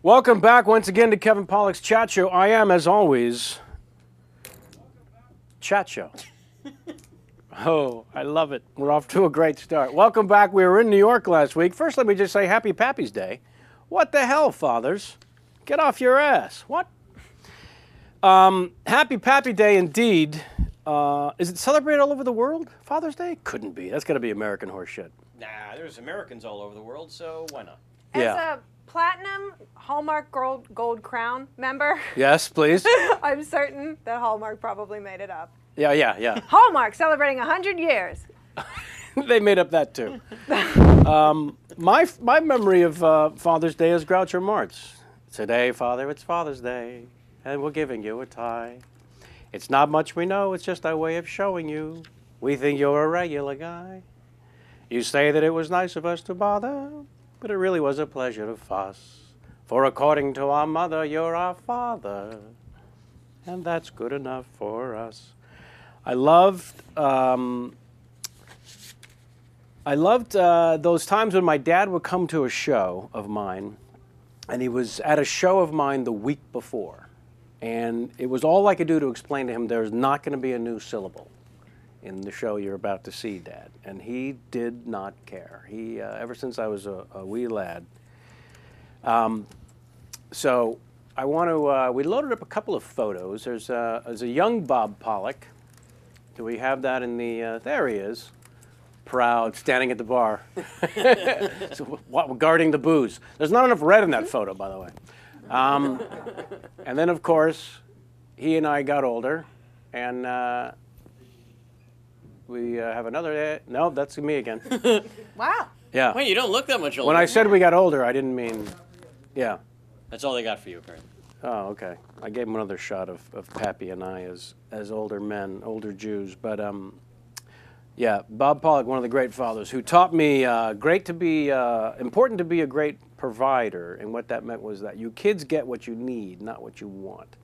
Welcome back once again to Kevin Pollak's Chat Show. I am, as always, Chat Show. Oh, I love it. We're off to a great start. Welcome back. We were in New York last week. First, let me just say Happy Pappy's Day. What the hell, fathers? Get off your ass. What? Happy Pappy Day indeed. Is it celebrated all over the world, Father's Day? Couldn't be. That's got to be American horse shit. Nah, there's Americans all over the world, so why not? Yeah. As a Platinum Hallmark Gold Crown member, Yes, please. I'm certain that Hallmark probably made it up. Yeah. Hallmark celebrating 100 years. They made up that too. My memory of Father's Day is Groucho Marx. Today, Father, it's Father's Day, and we're giving you a tie. It's not much we know, it's just our way of showing you. We think you're a regular guy. You say that it was nice of us to bother, but it really was a pleasure to fuss. For according to our mother, you're our father, and that's good enough for us. I loved those times when my dad would come to a show of mine, and he was at a show of mine the week before. And it was all I could do to explain to him there's not going to be a new syllable in the show you're about to see, Dad. And he did not care. He, ever since I was a wee lad. So I want to, we loaded up a couple of photos. There's a young Bob Pollak. Do we have that in the, there he is. Proud, standing at the bar, so, guarding the booze. There's not enough red in that photo, by the way. And then, of course, he and I got older, and we have another. No, that's me again. Wow. Yeah. Wait, you don't look that much older. When I said we got older, I didn't mean, yeah. That's all they got for you, apparently. Oh, okay. I gave him another shot of Pappy and I as older men, older Jews, but yeah, Bob Pollak, one of the great fathers, who taught me important to be a great provider, and what that meant was that you kids get what you need, not what you want.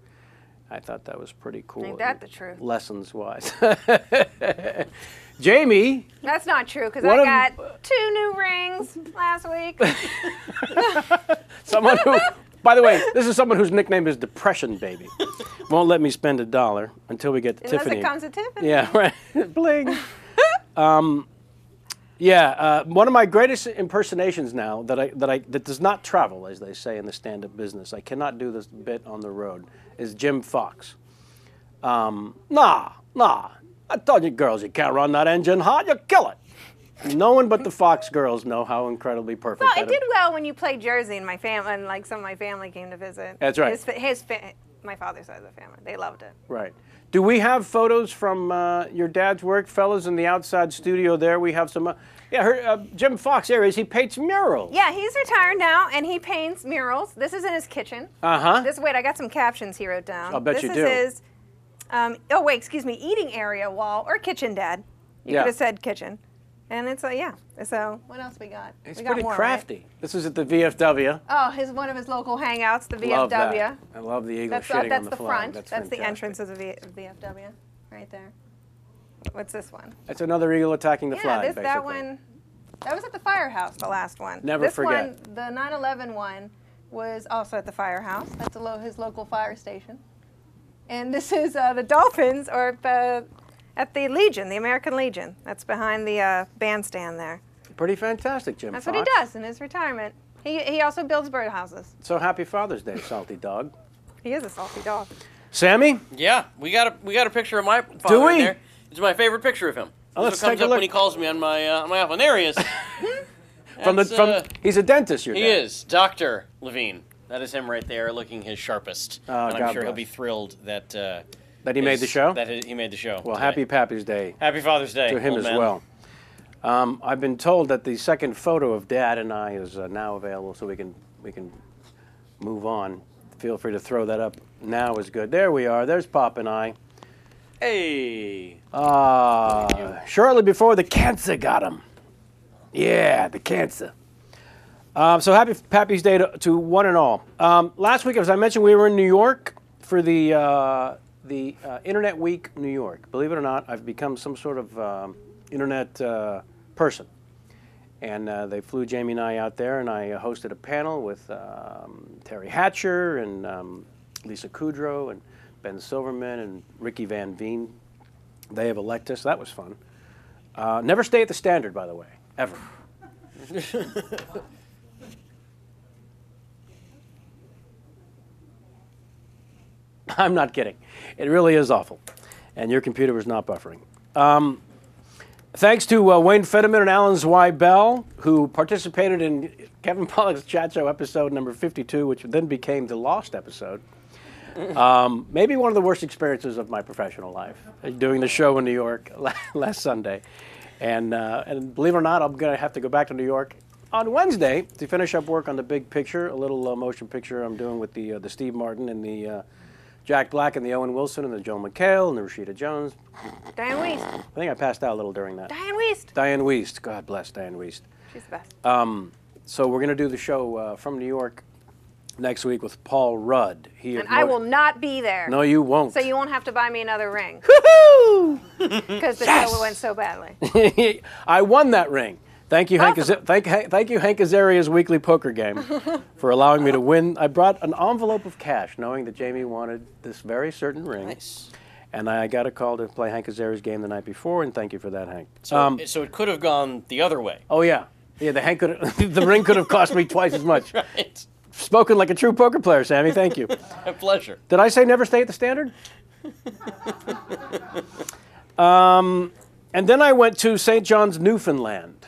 I thought that was pretty cool. Ain't that the truth? Lessons-wise. Jamie. That's not true, because I got 2 new rings last week. Someone who, by the way, this is someone whose nickname is Depression Baby. Won't let me spend $1 until we get to Unless Tiffany. it comes to Tiffany. Yeah, right. Bling. One of my greatest impersonations now that does not travel, as they say in the stand-up business. I cannot do this bit on the road. Is Jim Fox. Nah. I told you girls, you can't run that engine hot, you kill it. No one but the Fox girls know how incredibly perfect Well, that it did well when you played Jersey, and my family, and like some of my family came to visit. That's right. My father's side of the family, they loved it. Right. Do we have photos from your dad's work, fellas, in the outside studio there? We have some. Jim Fox, there he is. He paints murals. Yeah, he's retired now, and he paints murals. This is in his kitchen. Uh-huh. Wait, I got some captions he wrote down. I'll bet you do. This is his, eating area wall, or kitchen, Dad. You could have said kitchen. And it's, yeah. So, what else we got? It's we got pretty more, crafty. Right? This is at the VFW. Oh, one of his local hangouts, the VFW. Love that. I love the eagle shitting that's on the the flag. front. That's the entrance of the VFW, right there. What's this one? That's another eagle attacking the flag, basically. That one, that was at the firehouse, the last one. Never forget. This one, the 9/11 one, was also at the firehouse. That's his local fire station. And this is the Dolphins, or at the Legion, the American Legion. That's behind the bandstand there. Pretty fantastic, Jim That's Fox. what he does in his retirement. He also builds birdhouses. So happy Father's Day, salty dog. He is a salty dog. Sammy? Yeah, we got a picture of my father Do we? in there. It's my favorite picture of him. Oh, let's This one take comes a up look. when he calls me on my iPhone. There he is. He's a dentist, your He dad. is Dr. Levine. That is him right there, looking his sharpest. Oh, and I'm God sure he'll bless. be thrilled that That he made the show? That he made the show. Well, today. happy Pappy's Day Happy Father's Day to him old as man. well. I've been told that the second photo of Dad and I is now available, so we can move on. Feel free to throw that up. Now is good. There we are. There's Pop and I. Hey. Shortly before the cancer got him. Yeah, the cancer. So happy Pappy's Day to one and all. Last week, as I mentioned, we were in New York for the Internet Week New York. Believe it or not, I've become some sort of internet person. And they flew Jamie and I out there, and I hosted a panel with Terry Hatcher and Lisa Kudrow and Ben Silverman and Ricky Van Veen. They have Electus. That was fun. Never stay at the Standard, by the way, ever. I'm not kidding. It really is awful. And your computer was not buffering. Thanks to Wayne Fetterman and Alan Zweibel, who participated in Kevin Pollak's chat show episode number 52, which then became the Lost episode. Maybe one of the worst experiences of my professional life, doing the show in New York last Sunday. And believe it or not, I'm going to have to go back to New York on Wednesday to finish up work on the big picture, a little motion picture I'm doing with the Steve Martin and the Jack Black and the Owen Wilson and the Joel McHale and the Rashida Jones. Diane Wiest. I think I passed out a little during that. Diane Wiest. Diane Wiest. God bless Diane Wiest. She's the best. So we're going to do the show from New York next week with Paul Rudd. And I will not be there. No, you won't. So you won't have to buy me another ring. Woohoo! Because the show went so badly. I won that ring. Thank you, Awesome. thank you, Hank Azaria's weekly poker game, for allowing me to win. I brought an envelope of cash, knowing that Jamie wanted this very certain ring. Nice. And I got a call to play Hank Azaria's game the night before, and thank you for that, Hank. So, so it could have gone the other way. Oh yeah, the the ring could have cost me twice as much. Right. Spoken like a true poker player, Sammy. Thank you. A pleasure. Did I say never stay at the Standard? And then I went to St. John's, Newfoundland.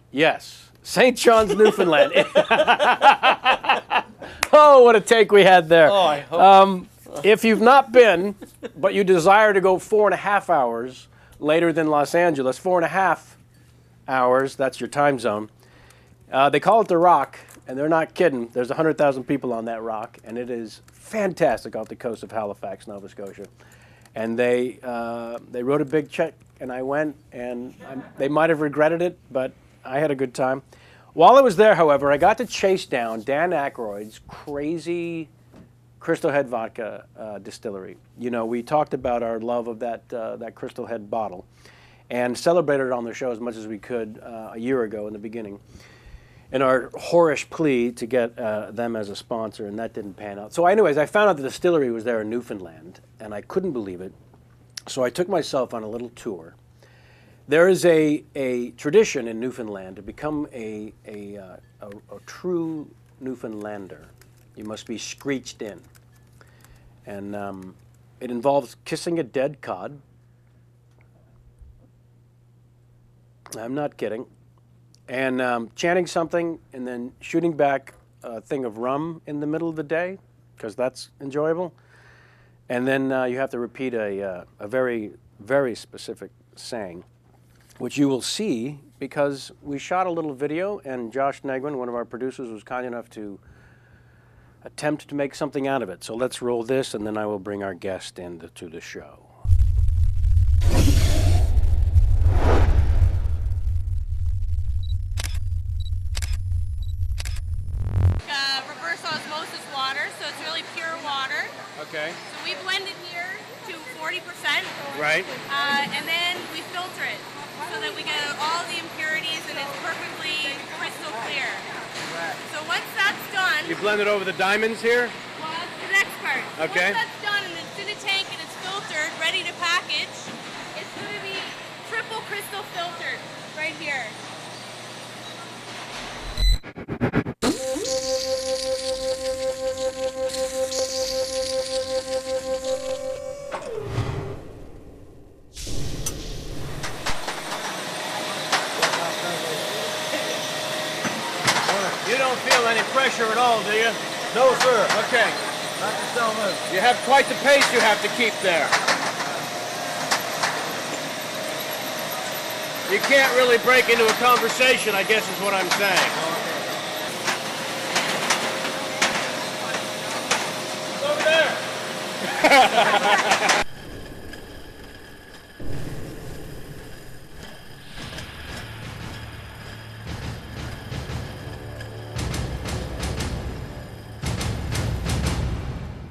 Yes, St. John's, Newfoundland. Oh, what a take we had there. Oh, I hope. If you've not been, but you desire to go 4.5 hours later than Los Angeles, 4.5 hours, that's your time zone. They call it the Rock, and they're not kidding. There's 100,000 people on that rock, and it is fantastic off the coast of Halifax, Nova Scotia. And they wrote a big check, and I went, and they might have regretted it, but I had a good time. While I was there, however, I got to chase down Dan Aykroyd's crazy Crystal Head vodka distillery. You know, we talked about our love of that Crystal Head bottle and celebrated it on the show as much as we could a year ago in the beginning in our whorish plea to get them as a sponsor, and that didn't pan out. So anyways, I found out the distillery was there in Newfoundland, and I couldn't believe it. So I took myself on a little tour. There is a tradition in Newfoundland to become a true Newfoundlander. You must be screeched in. And it involves kissing a dead cod. I'm not kidding. And chanting something and then shooting back a thing of rum in the middle of the day, because that's enjoyable. And then you have to repeat a very, very specific saying, which you will see because we shot a little video, and Josh Negwin, one of our producers, was kind enough to attempt to make something out of it. So let's roll this, and then I will bring our guest into the show. Reverse osmosis water, so it's really pure water. Okay. So we blend it here to 40%. Right. And then we filter it so that we get out all the impurities and it's perfectly crystal clear. So once that's done, You blend it over the diamonds here? well, that's the next part. Okay. Once that's done and it's in a tank and it's filtered, ready to package, it's going to be triple crystal filtered right here. You don't feel any pressure at all, do you? No, sir. Okay. Not so much. You have quite the pace you have to keep there. You can't really break into a conversation, I guess is what I'm saying. Over there.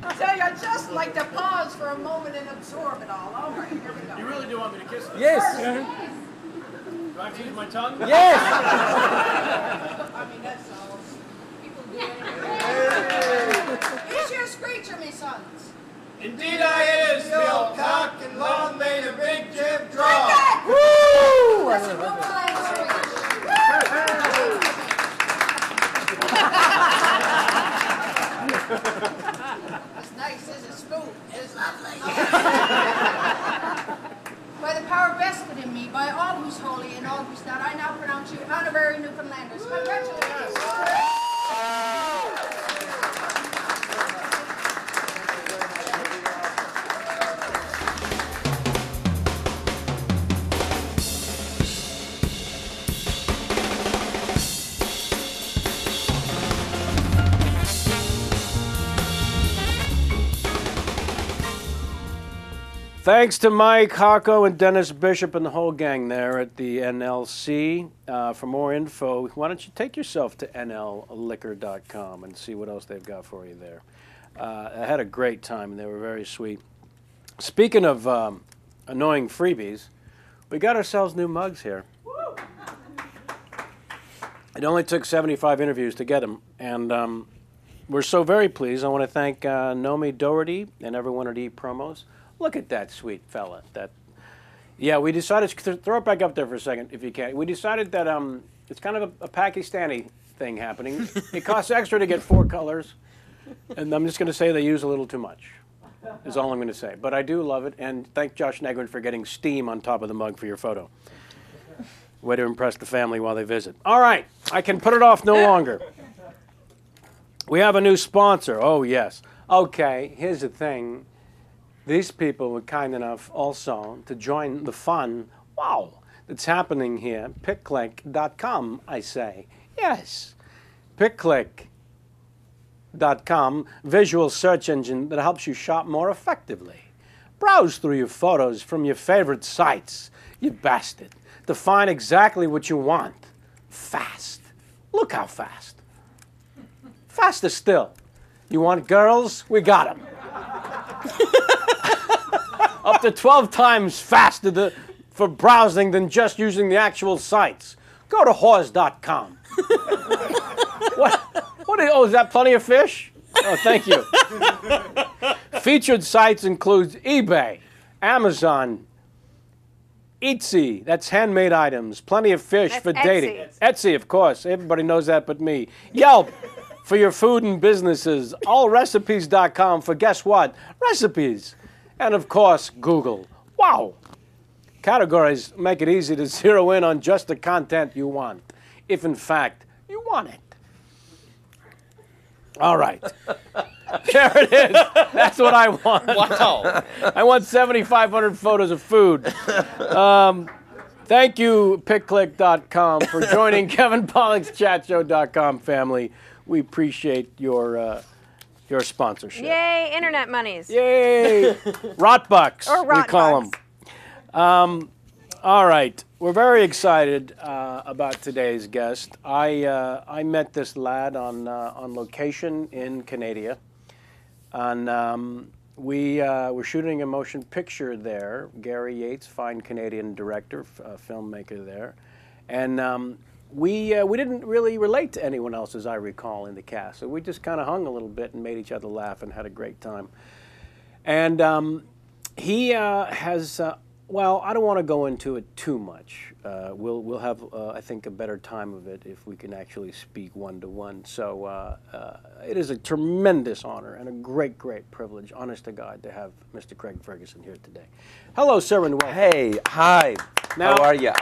I tell you, I'd just like to pause for a moment and absorb it all. All right, here we go. You really do want me to kiss them? Yes. Do I have to use my tongue? Yes! I mean, that's all. People do it. Is your screecher, me sons? Indeed I is, the old cock and long made a big jib draw. Woo! Listen, what will I screech? It's nice as a spoon. It's lovely. By the power vested in me, by all who's holy and all who's not, I now pronounce you honorary Newfoundlanders. Congratulations. Thanks to Mike Hocko and Dennis Bishop and the whole gang there at the NLC. For more info, why don't you take yourself to nlliquor.com and see what else they've got for you there. I had a great time, and they were very sweet. Speaking of annoying freebies, we got ourselves new mugs here. It only took 75 interviews to get them, and we're so very pleased. I want to thank Nomi Doherty and everyone at ePromos. Look at that sweet fella. Yeah, we decided, throw it back up there for a second if you can. We decided that it's kind of a Pakistani thing happening. It costs extra to get 4 colors, and I'm just going to say they use a little too much, is all I'm going to say. But I do love it, and thank Josh Negrin for getting steam on top of the mug for your photo. Way to impress the family while they visit. All right, I can put it off no longer. We have a new sponsor. Oh, yes. Okay, here's the thing. These people were kind enough also to join the fun, wow, that's happening here. PickClick.com, I say. Yes, PickClick.com, visual search engine that helps you shop more effectively. Browse through your photos from your favorite sites, you bastard, to find exactly what you want. Fast. Look how fast. Faster still. You want girls? We got them. Up to 12 times faster for browsing than just using the actual sites. Go to whores.com. Oh, is that plenty of fish? Oh, thank you. Featured sites include eBay, Amazon, Etsy, that's handmade items, plenty of fish That's for dating. Etsy. Etsy, of course. Everybody knows that but me. Yelp for your food and businesses. Allrecipes.com for guess what? Recipes. And of course, Google. Wow! Categories make it easy to zero in on just the content you want, if in fact you want it. All right. There it is. That's what I want. Wow. I want 7,500 photos of food. Thank you, PickClick.com, for joining Kevin Pollak's ChatShow.com family. We appreciate your sponsorship. Yay, internet monies. Yay! Rotbucks, Or we call them. Rotbucks. All right, we're very excited about today's guest. I met this lad on location in Canada, and we were shooting a motion picture there. Gary Yates, fine Canadian director, filmmaker there, and we didn't really relate to anyone else, as I recall, in the cast. So we just kind of hung a little bit and made each other laugh and had a great time. And he has, well, I don't want to go into it too much. We'll have, I think, a better time of it if we can actually speak one-to-one. So it is a tremendous honor and a great, great privilege, honest to God, to have Mr. Craig Ferguson here today. Hello, sir, and welcome. Hey, hi. Now- How are you?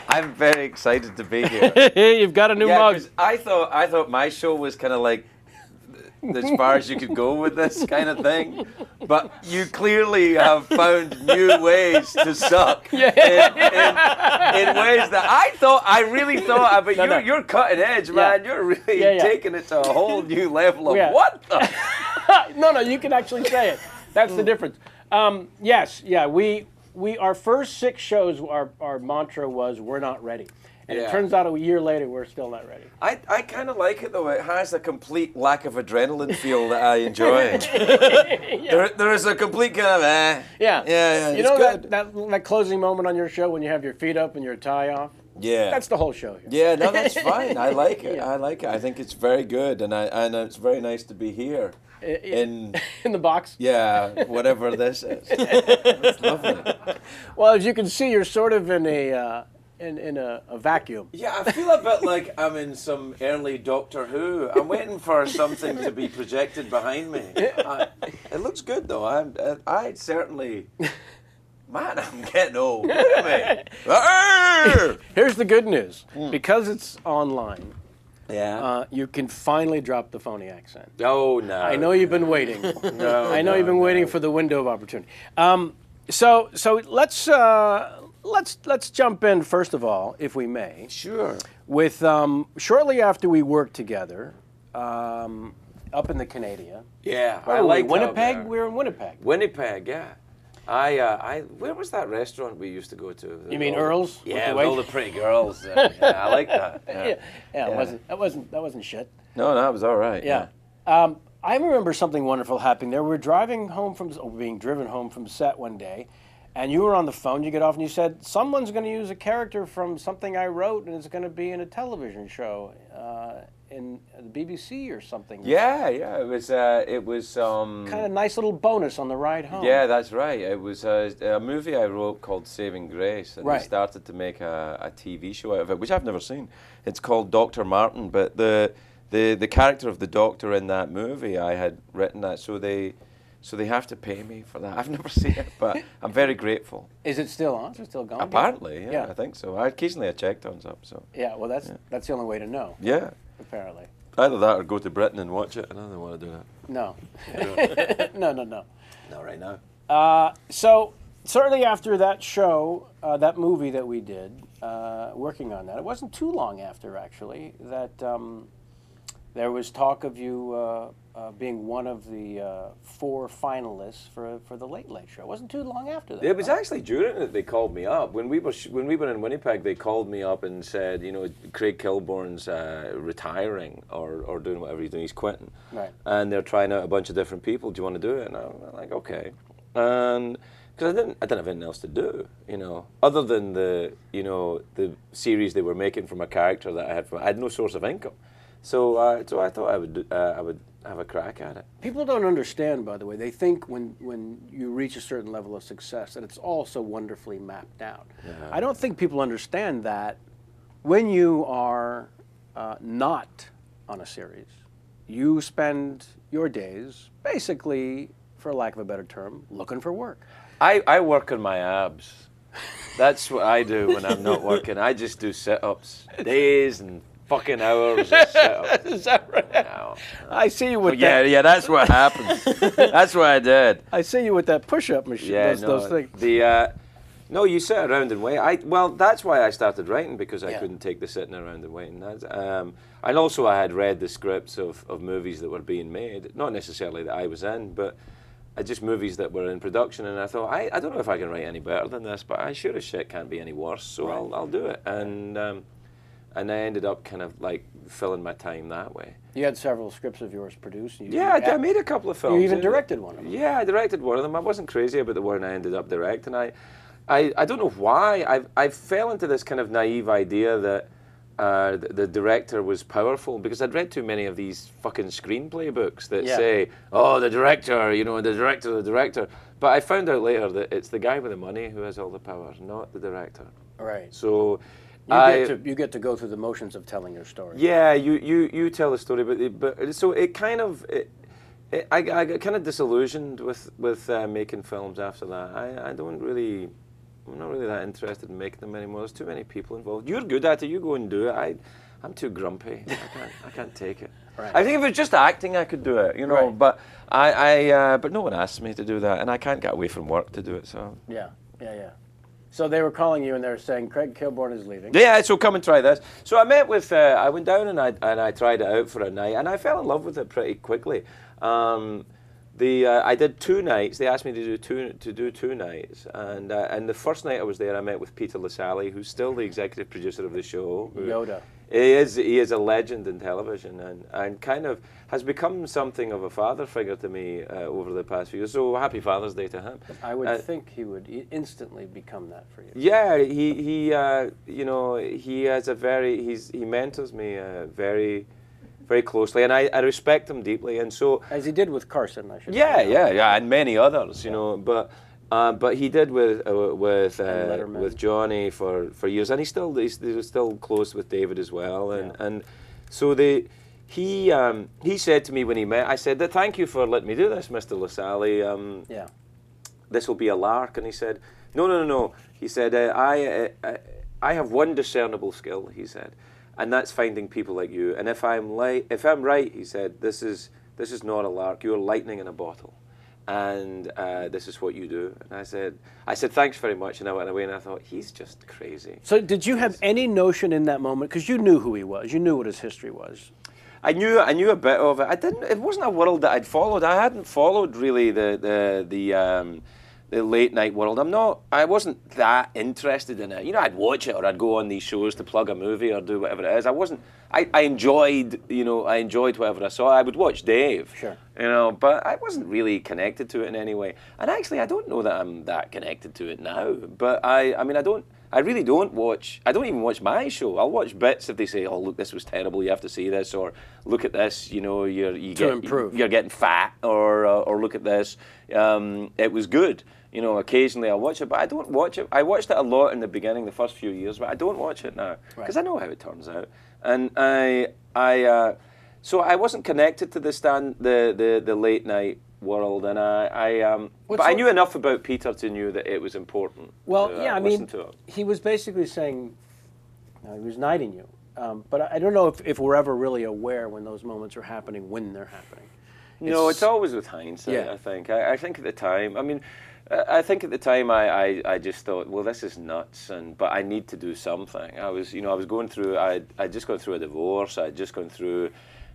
I'm very excited to be here. You've got a new Yeah, mug. 'cause I thought my show was kind of like as far as you could go with this kind of thing, but you clearly have found new ways to suck in ways that I really thought. But No. you're cutting edge, man. You're really taking it to a whole new level of what the. No, you can actually say it. That's the difference. Yes, yeah, we our first 6 shows, our mantra was, we're not ready. And it Yeah. turns out a year later, we're still not ready. I kind of like it though. It has a complete lack of adrenaline feel that I enjoy. There is a complete kind of Yeah. You it's know good. that closing moment on your show when you have your feet up and your tie off? Yeah. That's the whole show here. Yeah, no, that's fine. I like it. Yeah. I like it. I think it's very good, and it's very nice to be here. In the box? Yeah, whatever this is. It's lovely. Well, as you can see, you're sort of in a vacuum. Yeah, I feel a bit like I'm in some early Doctor Who. I'm waiting for something to be projected behind me. It looks good though. I certainly. Man, I'm getting old. Look at me. Here's the good news. Because it's online, Yeah. you can finally drop the phony accent. Oh no. I know you've been waiting. No. I know you've been waiting for the window of opportunity. So let's jump in first of all, if we may, Sure. with shortly after we worked together, up in the Canada. Yeah. Where I were we? like Winnipeg. We were in Winnipeg. Winnipeg. Yeah. Where was that restaurant we used to go to? You mean Earl's? With Yeah, the with all wait- the pretty girls. Yeah, I like that. Yeah. Yeah. That wasn't shit. No, that was all right. Yeah. I remember something wonderful happening there. We were being driven home from set one day, and you were on the phone. You get off and you said, someone's going to use a character from something I wrote, and it's going to be in a television show in the BBC or something. Yeah. It was. Kind of nice little bonus on the ride home. Yeah, that's right. It was a movie I wrote called Saving Grace, and Right. we started to make a TV show out of it, which I've never seen. It's called Dr. Martin, but the character of the doctor in that movie, I had written that, so they have to pay me for that. I've never seen it, but I'm very grateful. Is it still on? Is it still going? Apparently, yeah, Yeah. I think so. Occasionally I check turns up, so. Yeah, well, that's the only way to know, Yeah. apparently. Either that or go to Britain and watch it, and I don't want to do that. No. No. Not right now. So certainly after that show, that movie that we did, working on that, it wasn't too long after actually that there was talk of you being one of the 4 finalists for the Late Late Show. It wasn't too long after that. It was actually during it they called me up. When we were in Winnipeg, they called me up and said, Craig Kilborn's retiring or doing whatever he's doing. He's quitting. Right. And they're trying out a bunch of different people. Do you want to do it? And I'm like, okay. And because I didn't have anything else to do, other than the series they were making from a character that I had no source of income. So I thought I would have a crack at it. People don't understand, by the way. They think when you reach a certain level of success that it's all so wonderfully mapped out. Yeah. I don't think people understand that when you are not on a series, you spend your days basically, for lack of a better term, looking for work. I work on my abs. That's what I do when I'm not working. I just do sit-ups, days and fucking hours of sit-ups. Is that right? No. I see you with Yeah, that's what happens. That's what I did. I see you with that push-up machine. Yeah, those things. No, you sit around and wait. Well, that's why I started writing, because I Yeah. couldn't take the sitting around and waiting. And also I had read the scripts of movies that were being made, not necessarily that I was in, but just movies that were in production, and I thought, I don't know if I can write any better than this, but I sure as shit can't be any worse, so Right. I'll do it. And I ended up kind of like filling my time that way. You had several scripts of yours produced. I made a couple of films. You even directed one of them. Yeah, I directed one of them. I wasn't crazy about the one I ended up directing. I don't know why. I fell into this kind of naive idea that the director was powerful, because I'd read too many of these fucking screenplay books that say, oh, the director, the director. But I found out later that it's the guy with the money who has all the power, not the director. Right. So You get to go through the motions of telling your story. yeah, you tell the story, but so it kind of I got kind of disillusioned with making films after that. I'm not really that interested in making them anymore. There's too many people involved. You're good at it. You go and do it. I'm too grumpy. I can't take it. Right. I think if it was just acting, I could do it, Right. But but no one asked me to do that, and I can't get away from work to do it. So Yeah. So they were calling you and they were saying Craig Kilborn is leaving. yeah, so come and try this. So I met with, I went down and I tried it out for a night, and I fell in love with it pretty quickly. I did 2 nights. They asked me to do two nights, and the first night I was there, I met with Peter Lassalle, who's still the executive producer of the show. Yoda. He is a legend in television, and kind of has become something of a father figure to me over the past few years. So happy Father's Day to him. I would think he would instantly become that for you. Yeah, he you know, he has he mentors me very, very closely, and I respect him deeply, and so as he did with Carson, I should say. Yeah, and many others, you know, but he did with Johnny for years, and he's still close with David as well, and so he said to me when he met, I said, thank you for letting me do this, Mr. Lassalle. This will be a lark, and he said, no. He said, I have one discernible skill, he said, and that's finding people like you. And if I'm right, he said, this is not a lark. You're lightning in a bottle, and this is what you do. And I said thanks very much, and I went away, and I thought, he's just crazy. So did you have any notion in that moment, because you knew who he was, you knew what his history was? I knew a bit of it. It wasn't a world that I'd followed. I hadn't followed really the late night world. I wasn't that interested in it. You know, I'd watch it, or I'd go on these shows to plug a movie or do whatever it is. I enjoyed whatever I saw. I would watch Dave. Sure. You know, but I wasn't really connected to it in any way. And actually, I don't know that I'm that connected to it now. But I really don't watch. I don't even watch my show. I'll watch bits if they say, "Oh, look, this was terrible. You have to see this," or "Look at this. You know, you're getting fat," or "Look at this. It was good." You know, occasionally I'll watch it, but I don't watch it. I watched it a lot in the beginning, the first few years, but I don't watch it now because I know how it turns out. And so I wasn't connected to the late night world, and but I knew enough about Peter to know that it was important. Well, I mean, he was basically saying, he was knighting you, but I don't know if we're ever really aware when those moments are happening, when they're happening. No, it's always with hindsight. Yeah. I think at the time. I mean, I think at the time I just thought, well, this is nuts, but I need to do something. I was going through. I'd just gone through a divorce. I'd just gone through.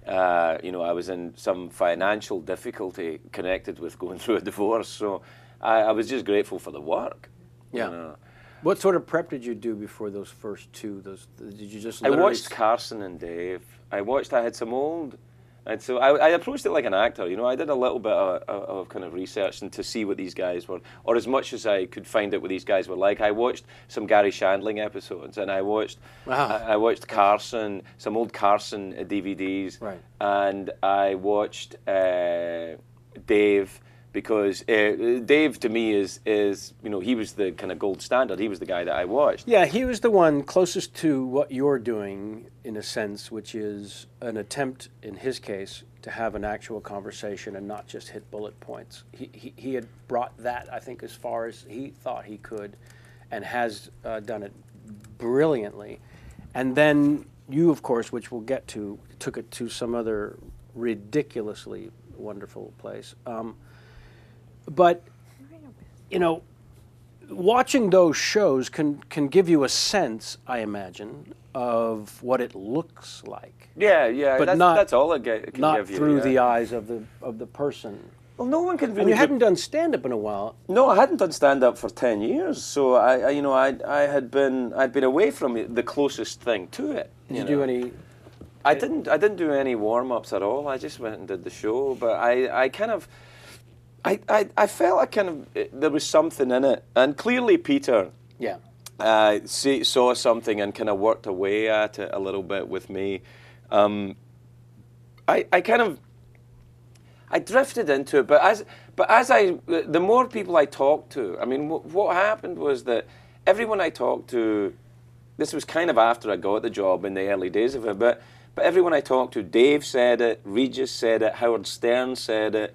I was in some financial difficulty connected with going through a divorce. So I was just grateful for the work. Yeah. You know. What sort of prep did you do before those first two? Did you just? I watched Carson and Dave. I had some old. And so I approached it like an actor, you know. I did a little bit of kind of research and to see what these guys were, or as much as I could find out what these guys were like. I watched some Gary Shandling episodes, and I watched Carson, some old Carson DVDs, and I watched Dave. Because Dave, to me, is he was the kind of gold standard. He was the guy that I watched. Yeah, he was the one closest to what you're doing, in a sense, which is an attempt, in his case, to have an actual conversation and not just hit bullet points. He had brought that, I think, as far as he thought he could, and has done it brilliantly. And then you, of course, which we'll get to, took it to some other ridiculously wonderful place. But, you know, watching those shows can give you a sense, I imagine, of what it looks like. Yeah, but that's all it can not give you. Not through the eyes of the person. Well, no one can really. And you hadn't done stand-up in a while. No, I hadn't done stand-up for 10 years. So I'd been away from the closest thing to it. Did you do any? I didn't do any warm-ups at all. I just went and did the show. But I felt there was something in it, and clearly Peter saw something and kind of worked away at it a little bit with me. I drifted into it, but the more people I talked to, I mean, what happened was that everyone I talked to, this was kind of after I got the job in the early days of it, but everyone I talked to, Dave said it, Regis said it, Howard Stern said it.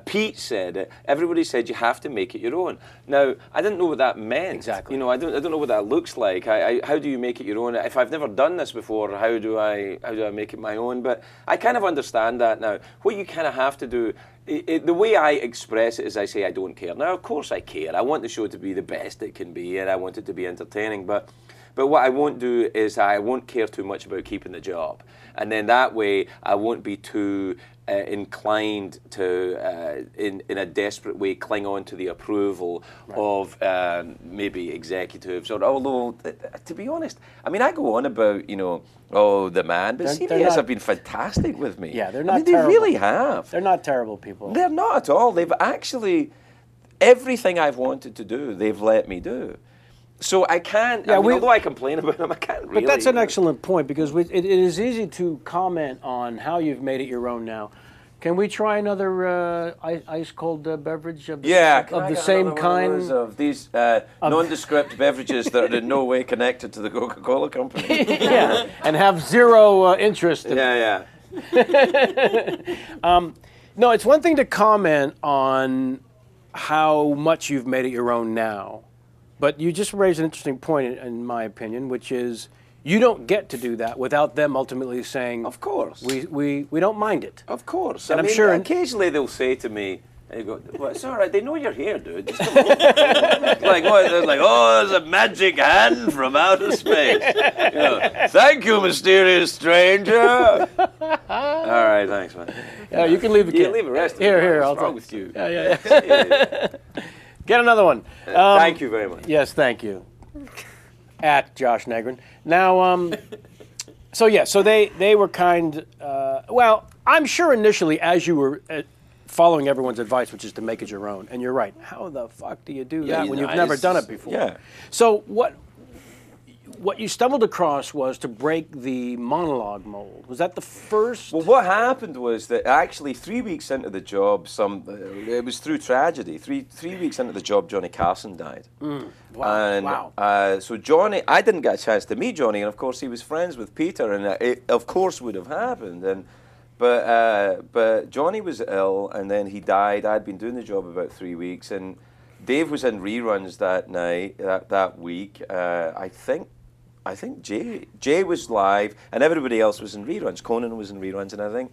Pete said it. Everybody said you have to make it your own. Now, I didn't know what that meant. Exactly. You know, I don't know what that looks like. How do you make it your own? If I've never done this before, how do I make it my own? But I kind of understand that now. What you kind of have to do, the way I express it is I say I don't care. Now, of course I care. I want the show to be the best it can be, and I want it to be entertaining. But But what I won't do is I won't care too much about keeping the job. And then that way I won't be too inclined to, in a desperate way, cling on to the approval of maybe executives. Or although, to be honest, I mean, I go on about, oh, the man, but CBS have been fantastic with me. Yeah, they're not I mean, they terrible. really have. They're not terrible people. They're not at all. They've actually, everything I've wanted to do, they've let me do. So I can't, Yeah, although I complain about them, I can't really. But that's an excellent point, because it is easy to comment on how you've made it your own now. Can we try another ice-cold beverage of the same kind? Of these nondescript beverages that are in no way connected to the Coca-Cola company. Yeah, and have zero interest in Yeah. No, it's one thing to comment on how much you've made it your own now, but you just raised an interesting point, in my opinion, which is you don't get to do that without them ultimately saying, Of course. we don't mind it. Of course. And I I'm mean, sure occasionally they'll say to me, they go, well, it's all right, they know you're here, dude. Just come on. Like, what? They're like, oh, there's a magic hand from outer space. Thank you, mysterious stranger. All right, thanks, man. Yeah, you can leave the You leave the rest of Here, What's I'll wrong take- with you? Yeah. Get another one. Thank you very much. Yes, thank you. At Josh Negrin. Now, so they were kind. Well, I'm sure initially, as you were following everyone's advice, which is to make it your own, and you're right. How the fuck do you do that when you've never done it before? Yeah. So what you stumbled across was to break the monologue mold. Was that the first? Well, what happened was that actually 3 weeks into the job, it was through tragedy. Three weeks into the job, Johnny Carson died. Wow. And so Johnny, I didn't get a chance to meet Johnny, and of course he was friends with Peter, and it of course would have happened. But Johnny was ill, and then he died. I'd been doing the job about 3 weeks, and Dave was in reruns that night, that week. I think Jay was live, and everybody else was in reruns. Conan was in reruns, and I think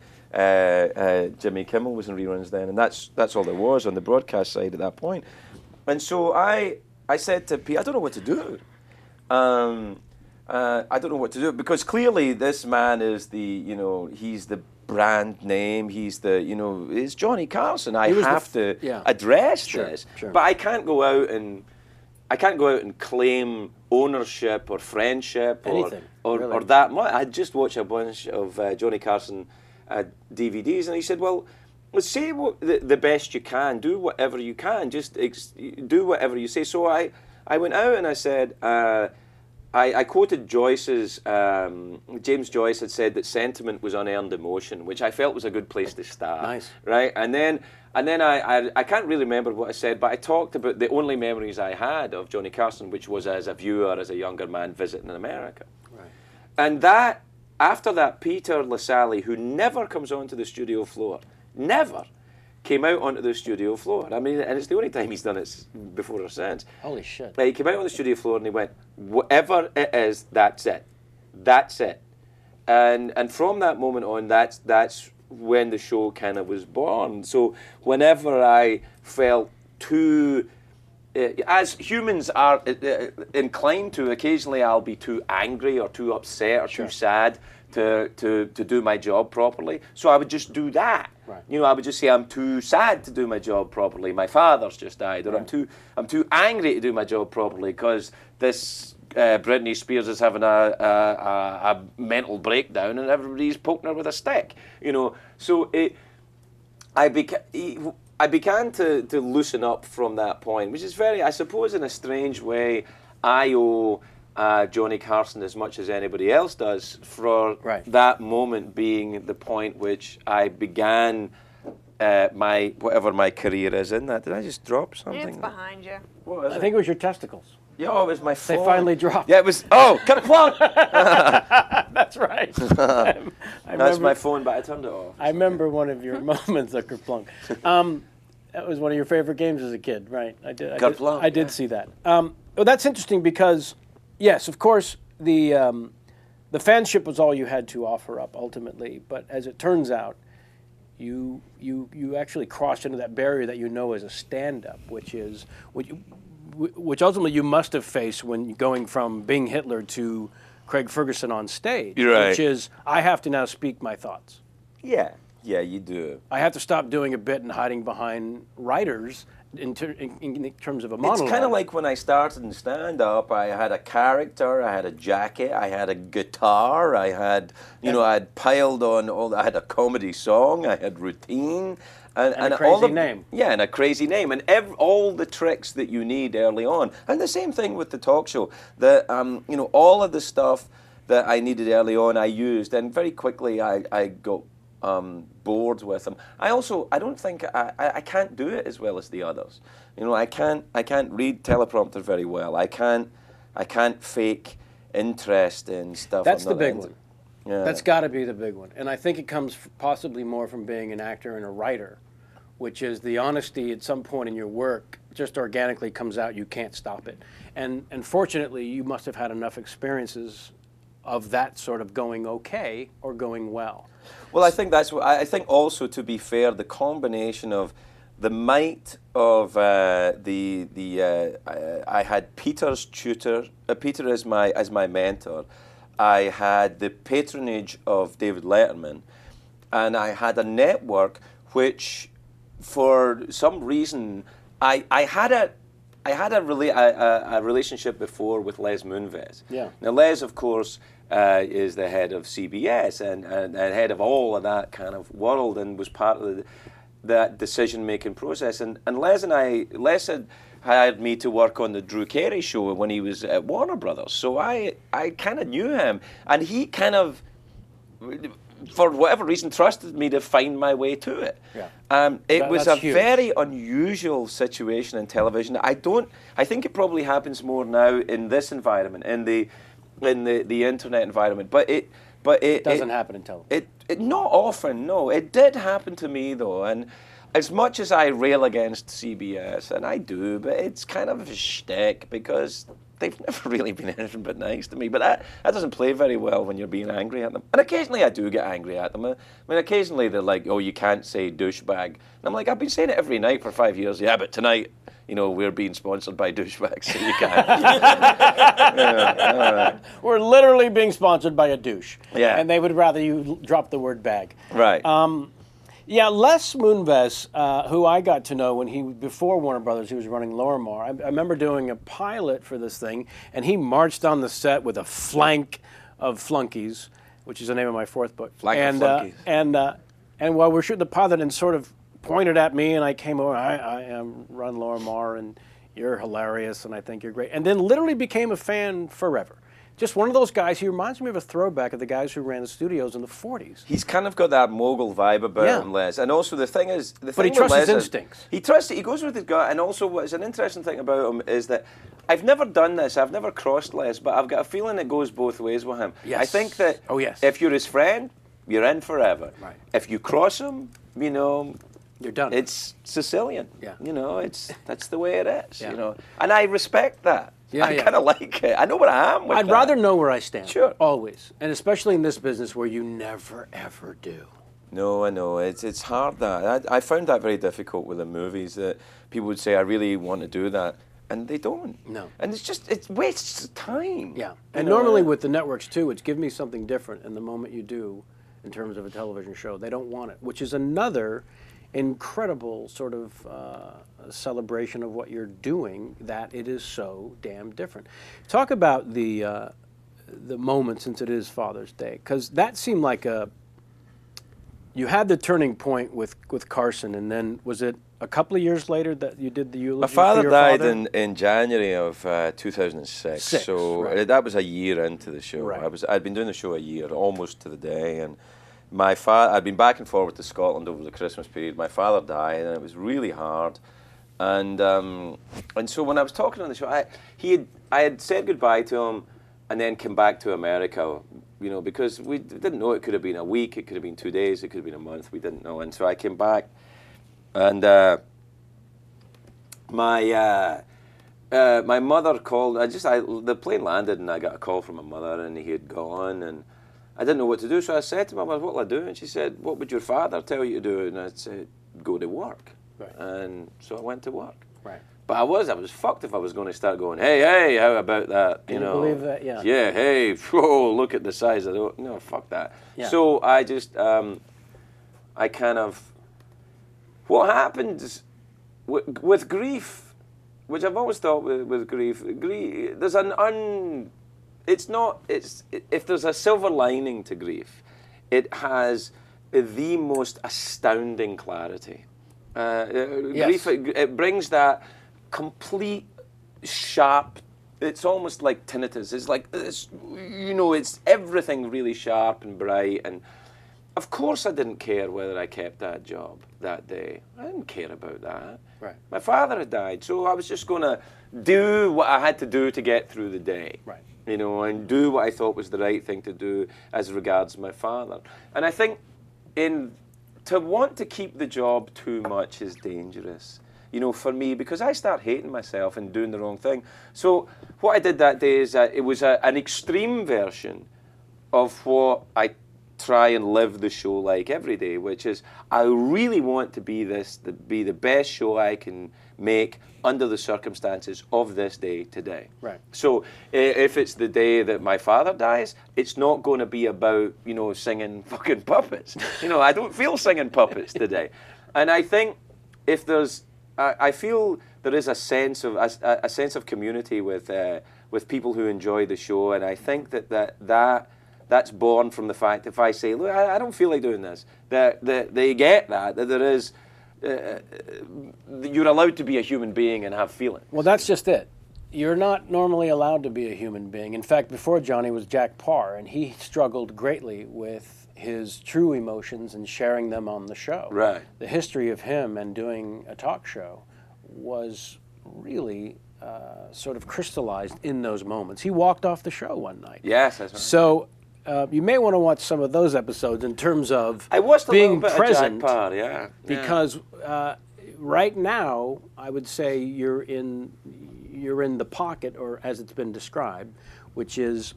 Jimmy Kimmel was in reruns then, and that's all there was on the broadcast side at that point. And so I said to Pete, I don't know what to do. I don't know what to do, because clearly this man is he's the brand name. He's it's Johnny Carson. I have to address this, but I can't go out and claim ownership or friendship or that much. I just watched a bunch of Johnny Carson DVDs, and he said, well, say the best you can, do whatever you can, just do whatever you say. So I went out and I said, I quoted Joyce's, James Joyce had said that sentiment was unearned emotion, which I felt was a good place to start. Nice. Right? And then I can't really remember what I said, but I talked about the only memories I had of Johnny Carson, which was as a viewer, as a younger man visiting in America. Right. And after that, Peter LaSalle, who never comes onto the studio floor, never came out onto the studio floor. I mean, and it's the only time he's done it before or since. Holy shit. He came out on the studio floor and he went, whatever it is, that's it. That's it. And from that moment on, that's when the show kind of was born. So whenever I felt too, as humans are inclined to, occasionally I'll be too angry or too upset or too sad to do my job properly. So I would just do that. Right. I would just say, I'm too sad to do my job properly. My father's just died, or I'm too angry to do my job properly because this Britney Spears is having a mental breakdown and everybody's poking her with a stick. So I began to loosen up from that point, which is very, I suppose, in a strange way, I owe Johnny Carson as much as anybody else does for that moment being the point which I began whatever my career is in that. Did I just drop something? It's behind you. What is I think it was your testicles. Yeah, it was my phone. They finally dropped. Yeah, it was. Oh, cut a plug. That's right. That's my phone, but I turned it off. I remember one of your moments at Kerplunk. That was one of your favorite games as a kid, right? I did see that. Well, that's interesting because, yes, of course, the fanship was all you had to offer up ultimately. But as it turns out, you actually crossed into that barrier that you know as a stand-up, which is which ultimately you must have faced when going from being Hitler to Craig Ferguson on stage, You're right. which is I have to now speak my thoughts. Yeah, you do. I have to stop doing a bit and hiding behind writers in terms of a monologue. It's kind of like when I started in stand-up, I had a character, I had a jacket, I had a guitar, I had, I had piled on I had a comedy song, I had routine. And a crazy name. Yeah, and a crazy name. And all the tricks that you need early on. And the same thing with the talk show. All of the stuff that I needed early on, I used. And very quickly, I got bored with them. I don't think, I can't do it as well as the others. I can't read teleprompter very well. I can't fake interest in stuff. That's the big one. Yeah. That's got to be the big one. And I think it comes possibly more from being an actor and a writer, which is the honesty at some point in your work just organically comes out. You can't stop it. And fortunately, you must have had enough experiences of that sort of going okay or going well. Well, I think that's what I think. Also, to be fair, the combination of the might of I had Peter's tutor, Peter as my mentor. I had the patronage of David Letterman, and I had a network which, for some reason, I had a relationship before with Les Moonves. Yeah. Now Les, of course, is the head of CBS and head of all of that kind of world, and was part of that decision-making process. And Les had hired me to work on the Drew Carey show when he was at Warner Brothers. So I kind of knew him, and he kind of, for whatever reason, trusted me to find my way to it. Yeah. It was a huge. very unusual situation in television. I think it probably happens more now in this environment, in the internet environment. But it doesn't happen in television. It not often, no. It did happen to me though, and as much as I rail against CBS, and I do, but it's kind of a shtick because they've never really been anything but nice to me. But that doesn't play very well when you're being angry at them. And occasionally I do get angry at them. I mean, occasionally they're like, "Oh, you can't say douchebag," and I'm like, "I've been saying it every night for 5 years." Yeah, but tonight, we're being sponsored by douchebags, so you can't. We're literally being sponsored by a douche. Yeah. And they would rather you drop the word bag. Right. Yeah, Les Moonves, who I got to know before Warner Brothers, he was running Lorimar. I remember doing a pilot for this thing, and he marched on the set with a flank of flunkies, which is the name of my fourth book. Flank of flunkies. And while we're shooting the pilot, and sort of pointed at me, and I came over, I am run Lorimar, and you're hilarious, and I think you're great. And then literally became a fan forever. Just one of those guys. He reminds me of a throwback of the guys who ran the studios in the 40s. He's kind of got that mogul vibe about him, Les. And also the thing is, but he trusts his instincts. He trusts it. He goes with his gut. And also, what's an interesting thing about him is that I've never done this. I've never crossed Les, but I've got a feeling it goes both ways with him. Yes. I think that if you're his friend, you're in forever. Right. If you cross him, you're done. It's Sicilian. Yeah. That's the way it is. Yeah. And I respect that. I kind of like it. I know what I am with I'd that. rather know where I stand. Sure. Always. And especially in this business where you never, ever do. No, I know. It's hard that. I found that very difficult with the movies, that people would say, I really want to do that. And they don't. No. And it wastes time. Yeah. And normally with the networks too, it's give me something different. And the moment you do, in terms of a television show, they don't want it, which is another incredible sort of celebration of what you're doing, that it is so damn different. Talk about the moment, since it is Father's Day, because that seemed like you had the turning point with Carson, and then was it a couple of years later that you did the eulogy? My father for your died father? in January of 2006, that was a year into the show. Right. I'd been doing the show a year, almost to the day, and my father, I'd been back and forward to Scotland over the Christmas period. My father died, and it was really hard. And so when I was talking on the show, I had said goodbye to him, and then came back to America, because we didn't know. It could have been a week, it could have been 2 days, it could have been a month. We didn't know, and so I came back, and my mother called. The plane landed, and I got a call from my mother, and he had gone, and I didn't know what to do, so I said to my mother, "What'll I do?" And she said, "What would your father tell you to do?" And I said, "Go to work." Right. And so I went to work. Right. But I was fucked if I was going to start going, hey, how about that? Can you believe that? Yeah. Yeah, hey, whoa, look at the size of the... No, fuck that. Yeah. So I just, I kind of... What happens with grief, which I've always thought with grief, there's if there's a silver lining to grief, it has the most astounding clarity. Yes. Grief, it brings that complete sharp, it's almost like tinnitus. It's like this, it's everything really sharp and bright. And of course I didn't care whether I kept that job that day. I didn't care about that. Right. My father had died, so I was just going to do what I had to do to get through the day. Right. And do what I thought was the right thing to do as regards my father. And I think to want to keep the job too much is dangerous, for me, because I start hating myself and doing the wrong thing. So what I did that day is it was an extreme version of what I try and live the show like every day, which is I really want to be the best show I can make under the circumstances of this day today. Right. So if it's the day that my father dies, it's not going to be about, singing fucking puppets. I don't feel singing puppets today. And I think if there's, I feel there is a sense of community with people who enjoy the show, and I think that's born from the fact if I say, look, I don't feel like doing this, that they get that there is, you're allowed to be a human being and have feelings. Well, that's just it. You're not normally allowed to be a human being. In fact, before Johnny was Jack Parr, and he struggled greatly with his true emotions and sharing them on the show. Right. The history of him and doing a talk show was really sort of crystallized in those moments. He walked off the show one night. Yes, that's right. So you may want to watch some of those episodes in terms of I watched a being little bit present. of Jack Parr, yeah. Because right now, I would say you're in the pocket, or as it's been described, which is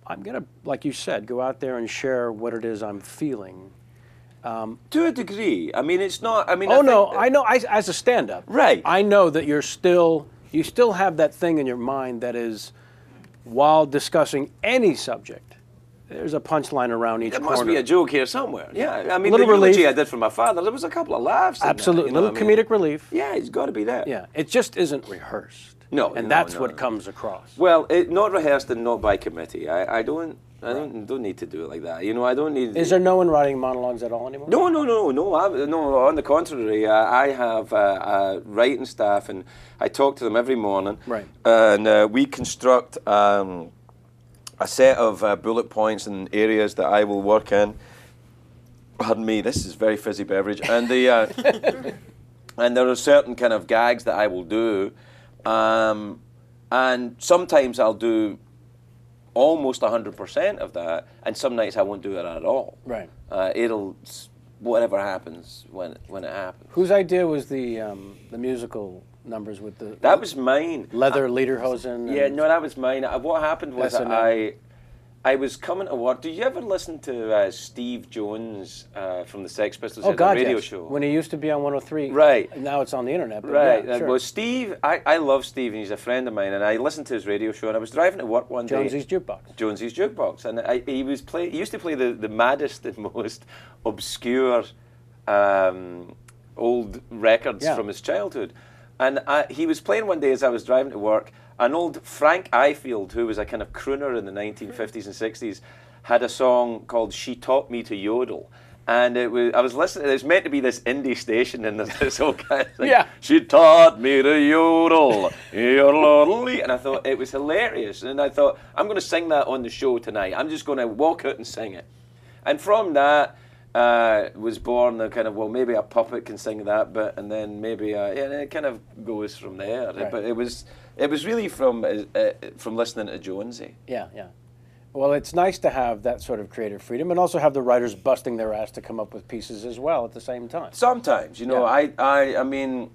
I'm gonna, like you said, go out there and share what it is I'm feeling. To a degree. I mean, it's not. I mean. I know. As a stand-up, Right. I know that you still have that thing in your mind that is, while discussing any subject, there's a punchline around each There corner. must be a joke here somewhere. Yeah. I mean, Little the eulogy relief. I did for my father, there was a couple of laughs. in that, Absolutely, you know little what I mean? comedic relief. Yeah, it's got to be there. Yeah, it just isn't rehearsed. No, and no, that's no, what no. comes across. Well, not rehearsed and not by committee. I don't need to do it like that. I don't need. Is there no one writing monologues at all anymore? No. No, on the contrary, I have a writing staff, and I talk to them every morning. Right. And we construct a set of bullet points and areas that I will work in. Pardon me, this is very fizzy beverage, and and there are certain kind of gags that I will do, and sometimes I'll do almost 100% of that, and some nights I won't do it at all. Right. Whatever happens when it happens. Whose idea was the musical numbers with the That was mine. leather lederhosen? Yeah, no, that was mine. What happened was S&M. I was coming to work. Did you ever listen to Steve Jones from the Sex Pistols Oh at God, the radio yes. show? When he used to be on 103. Right. Now it's on the internet. But Right. Yeah, sure. Well, Steve, I love Steve, and he's a friend of mine. And I listened to his radio show, and I was driving to work one day. Jonesy's Jukebox. Jonesy's Jukebox, and he used to play the maddest and most obscure old records from his childhood. And he was playing one day as I was driving to work. An old Frank Ifield, who was a kind of crooner in the 1950s and 60s, had a song called "She Taught Me to Yodel." And I was listening. It was meant to be this indie station, and there's this whole kind of thing. Yeah. She taught me to yodel, yodel, and I thought it was hilarious. And I thought, I'm going to sing that on the show tonight. I'm just going to walk out and sing it. And from that was born the kind of, well, maybe a puppet can sing that bit, and then maybe and it kind of goes from there. Right. But it was really from listening to Jonesy. Yeah. Well, it's nice to have that sort of creative freedom, and also have the writers busting their ass to come up with pieces as well at the same time. Sometimes, I mean,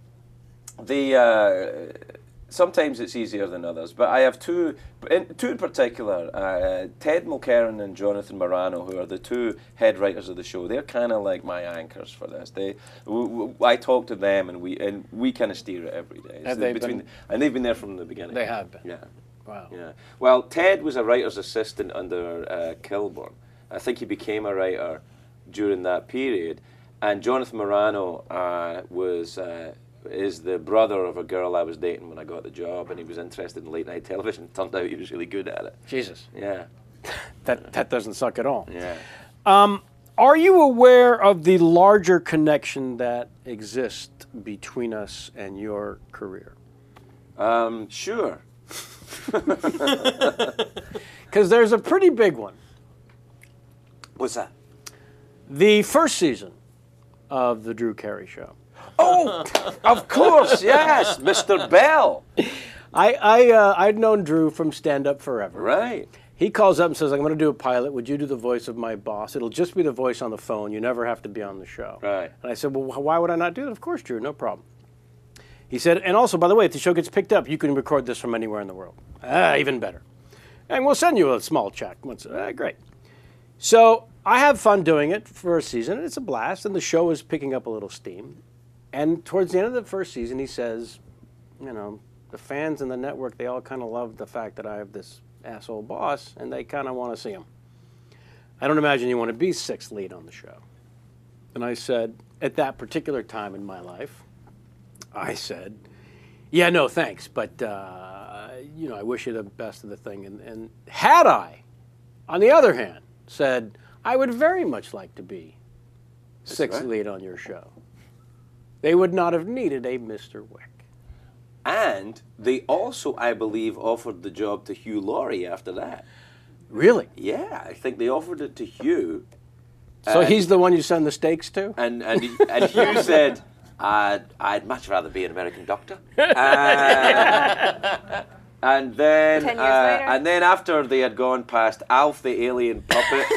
sometimes it's easier than others, but I have two in particular, Ted Mulcairn and Jonathan Morano, who are the two head writers of the show. They're kind of like my anchors for this. I talk to them, and we kind of steer it every day. Have they been? And they've been there from the beginning. They have been. Yeah. Wow. Yeah. Well, Ted was a writer's assistant under Kilburn. I think he became a writer during that period, and Jonathan Morano is the brother of a girl I was dating when I got the job, and he was interested in late night television. Turned out he was really good at it. Jesus. Yeah. That doesn't suck at all. Yeah. Are you aware of the larger connection that exists between us and your career? Sure. Because there's a pretty big one. What's that? The first season of The Drew Carey Show. Oh, of course, yes, Mr. Bell. I'd known Drew from Standup forever. Right. He calls up and says, I'm going to do a pilot. Would you do the voice of my boss? It'll just be the voice on the phone. You never have to be on the show. Right. And I said, well, why would I not do that? Of course, Drew, no problem. He said, and also, by the way, if the show gets picked up, you can record this from anywhere in the world. Even better. And we'll send you a small check. Great. So I have fun doing it for a season, and it's a blast, and the show is picking up a little steam. And towards the end of the first season, he says, you know, the fans and the network, they all kind of love the fact that I have this asshole boss, and they kind of want to see him. I don't imagine you want to be sixth lead on the show. And I said, at that particular time in my life, I said, yeah, no, thanks, but, you know, I wish you the best of the thing. And had I, on the other hand, said, I would very much like to be sixth lead on your show, they would not have needed a Mr. Wick. And they also, I believe, offered the job to Hugh Laurie after that. Really? Yeah, I think they offered it to Hugh. So he's the one you send the steaks to? And Hugh said, I'd much rather be an American doctor. And then, 10 years later? and then after they had gone past Alf the alien puppet,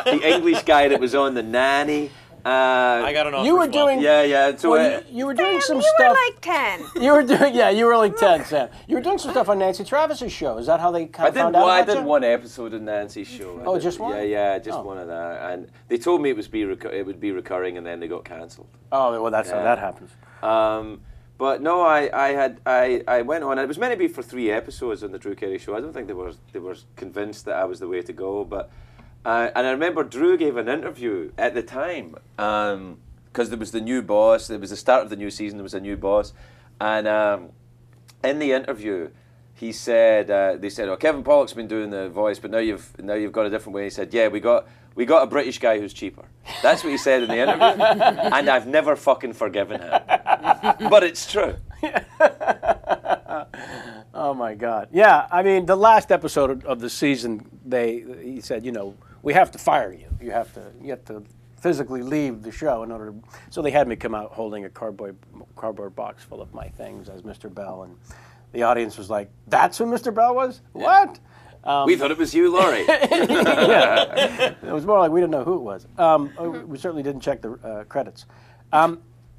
the English guy that was on The Nanny. I got an offer. You were as well. doing, Yeah. So you were doing some you stuff. were like 10. You were doing, yeah, you were like 10, Sam. You were doing some stuff on Nancy Travis's show. Is that how they kind of found out I about did you? one episode of Nancy's show. Oh, just one? Yeah, just one of that. And they told me it would be recurring, and then they got cancelled. Oh, well, that's how that happens. But no, I went on. It was meant to be for 3 episodes on the Drew Carey Show. I don't think they were convinced that I was the way to go. But and I remember Drew gave an interview at the time because there was the new boss. It was the start of the new season. There was a new boss, and in the interview, he said they said, "Oh, Kevin Pollak's been doing the voice, but now you've got a different way." He said, "Yeah, we got a British guy who's cheaper." That's what he said in the interview, and I've never fucking forgiven him. But it's true. Oh my God! Yeah, I mean, the last episode of the season, he said, you know, we have to fire you. You have to physically leave the show in order. So they had me come out holding a cardboard box full of my things as Mr. Bell, and the audience was like, "That's who Mr. Bell was? Yeah. What?" We thought it was you, Laurie. Yeah. It was more like we didn't know who it was. We certainly didn't check the credits.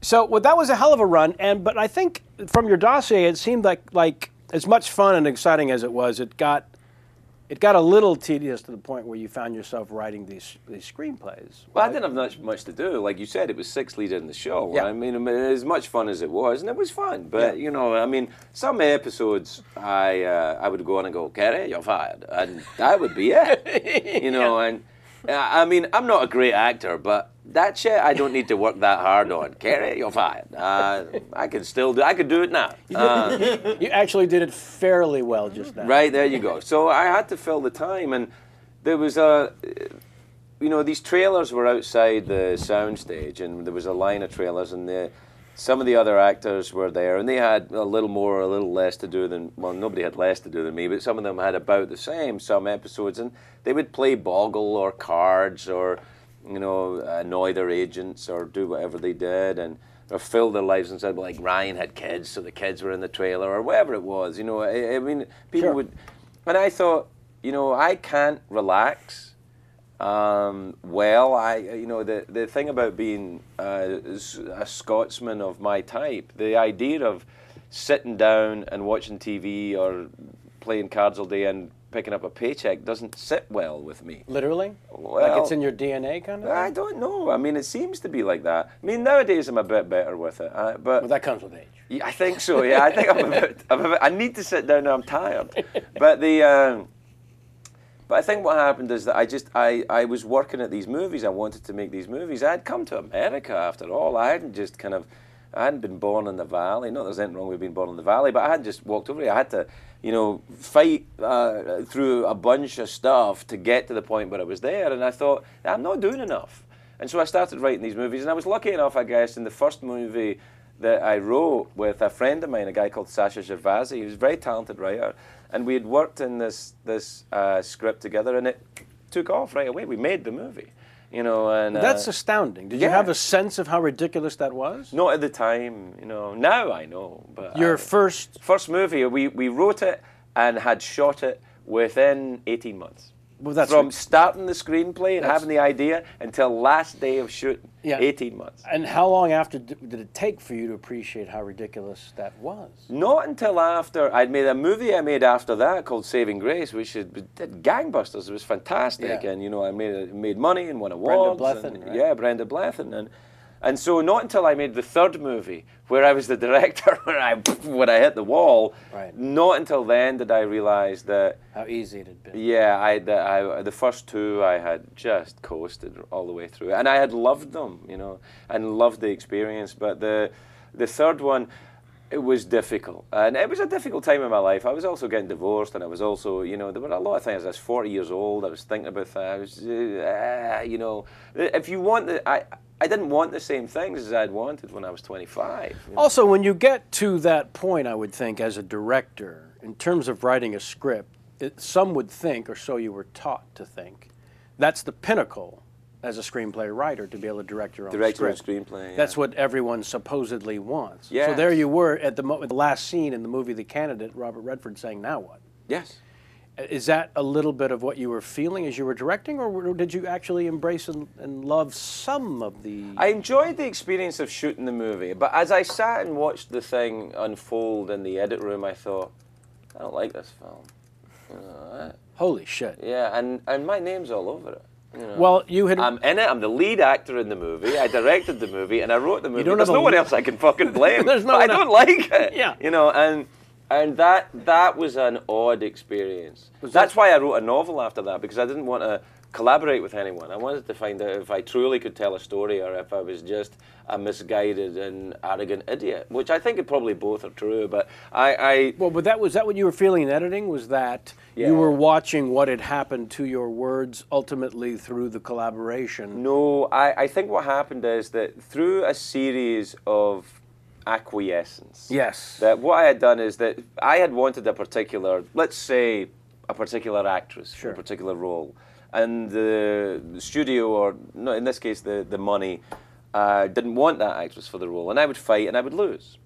So that was a hell of a run, but I think from your dossier, it seemed like as much fun and exciting as it was, it got a little tedious to the point where you found yourself writing these screenplays. Well, I didn't have much to do. Like you said, it was 6 lead in the show. Yeah. I mean, as much fun as it was, and it was fun. But, you know, I mean, some episodes I would go on and go, "Kerry, you're fired." And that would be it. You know, and I mean, I'm not a great actor, but that shit I don't need to work that hard on. "Kerry, you're fired." I could do it now. You actually did it fairly well just now. Right, there you go. So I had to fill the time, and there was these trailers were outside the soundstage, and there was a line of trailers, and some of the other actors were there, and they had a little more or a little less to do than, well, nobody had less to do than me, but some of them had about the same, some episodes, and they would play Boggle or cards or, you know, annoy their agents or do whatever they did, or fill their lives and said, well, like Ryan had kids, so the kids were in the trailer, or whatever it was, you know. I mean, people would, and I thought, you know, I can't relax. The thing about being a Scotsman of my type, the idea of sitting down and watching TV or playing cards all day and picking up a paycheck doesn't sit well with me. Literally? Well, like it's in your DNA kind of thing? I don't know. I mean, it seems to be like that. I mean, nowadays I'm a bit better with it. But well, that comes with age. Yeah, I think so. Yeah, I think I need to sit down now. I'm tired. But I think what happened is that I was working at these movies. I wanted to make these movies. I had come to America after all. I hadn't been born in the Valley. Not that there's anything wrong with being born in the Valley, but I hadn't just walked over here. I had to, fight through a bunch of stuff to get to the point where I was there. And I thought, I'm not doing enough. And so I started writing these movies. And I was lucky enough, I guess, in the first movie that I wrote with a friend of mine, a guy called Sasha Gervasi. He was a very talented writer. And we had worked in this script together, and it took off right away. We made the movie. And that's astounding. Did you have a sense of how ridiculous that was? Not at the time, Now I know. But your first movie, we wrote it and had shot it within 18 months. Well, that's from starting the screenplay and having the idea until last day of shooting. 18 months. And how long after did it take for you to appreciate how ridiculous that was? Not until after I'd made a movie I made after that called Saving Grace, which did gangbusters. It was fantastic, and I made money and won awards. Brenda Blethyn, right? Yeah, Brenda Blethyn, and so not until I made the third movie, where I was the director, when I hit the wall. Right. Not until then did I realize that how easy it had been. Yeah, the first two I had just coasted all the way through, and I had loved them, and loved the experience. But the third one, it was difficult, and it was a difficult time in my life. I was also getting divorced, and I was also, there were a lot of things. I was 40 years old. I was thinking about things. If you want I didn't want the same things as I'd wanted when I was 25. Also, when you get to that point, I would think, as a director, in terms of writing a script, some would think, or so you were taught to think, that's the pinnacle as a screenplay writer, to be able to direct your own script. Direct your own screenplay, yeah. That's what everyone supposedly wants. Yes. So there you were at the last scene in the movie The Candidate, Robert Redford saying, now what? Yes. Is that a little bit of what you were feeling as you were directing, or did you actually embrace and love some of the... I enjoyed the experience of shooting the movie, but as I sat and watched the thing unfold in the edit room, I thought, I don't like this film. Holy shit. Yeah, and my name's all over it. Well, you had... I'm in it, I'm the lead actor in the movie, I directed the movie, and I wrote the movie. There's no one else I can fucking blame. There's no but one I don't like it. Yeah. And that was an odd experience. That's why I wrote a novel after that, because I didn't want to collaborate with anyone. I wanted to find out if I truly could tell a story or if I was just a misguided and arrogant idiot, which I think probably both are true, but Well, but was that what you were feeling in editing? Was that you were watching what had happened to your words ultimately through the collaboration? No, I think what happened is that through a series of acquiescence. Yes. That what I had done is that I had wanted a particular, let's say, a particular actress for a particular role, and the studio, or no, in this case, the money, didn't want that actress for the role, and I would fight and I would lose,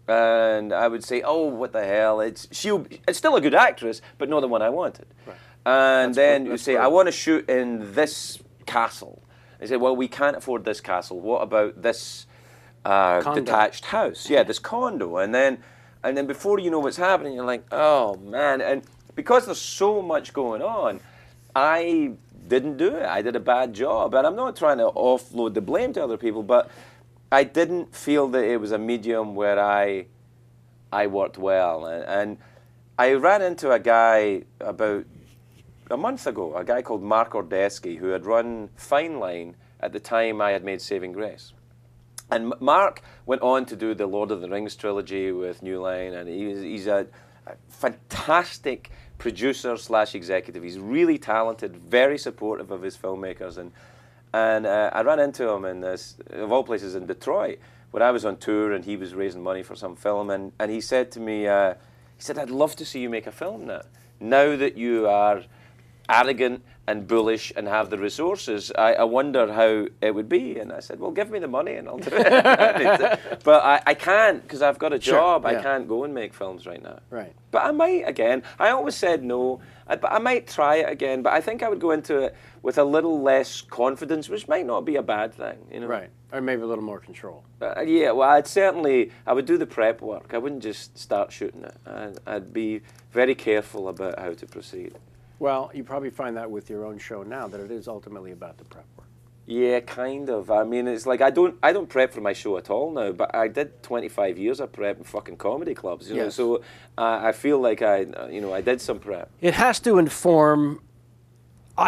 and I would say, "Oh, what the hell? It's still a good actress, but not the one I wanted." Right. And then you say, "I want to shoot in this castle." They say, "Well, we can't afford this castle. What about this?" Detached house, this condo, and then before you know what's happening, you're like, oh man, and because there's so much going on, I didn't do it. I did a bad job, and I'm not trying to offload the blame to other people, but I didn't feel that it was a medium where I worked well, and I ran into a guy about a month ago, a guy called Mark Ordesky, who had run Fine Line at the time I had made Saving Grace. And Mark went on to do the Lord of the Rings trilogy with New Line, and he's a fantastic producer / executive. He's really talented, very supportive of his filmmakers, and I ran into him in this, of all places, in Detroit, when I was on tour and he was raising money for some film, and he said to me, he said, "I'd love to see you make a film now that you are arrogant and bullish and have the resources, I wonder how it would be. And I said, well, give me the money and I'll do it. But I can't because I've got a job. Sure, yeah. I can't go and make films right now. Right. But I might again. I always said no. But I might try it again. But I think I would go into it with a little less confidence, which might not be a bad thing. You know. Right. Or maybe a little more control. Yeah. Well, I would do the prep work. I wouldn't just start shooting it. I'd be very careful about how to proceed. Well, you probably find that with your own show now, that it is ultimately about the prep work. Yeah, kind of. I mean, it's like I don't prep for my show at all now, but I did 25 years of prep in fucking comedy clubs, you know. Yes. So I feel like I did some prep. It has to inform.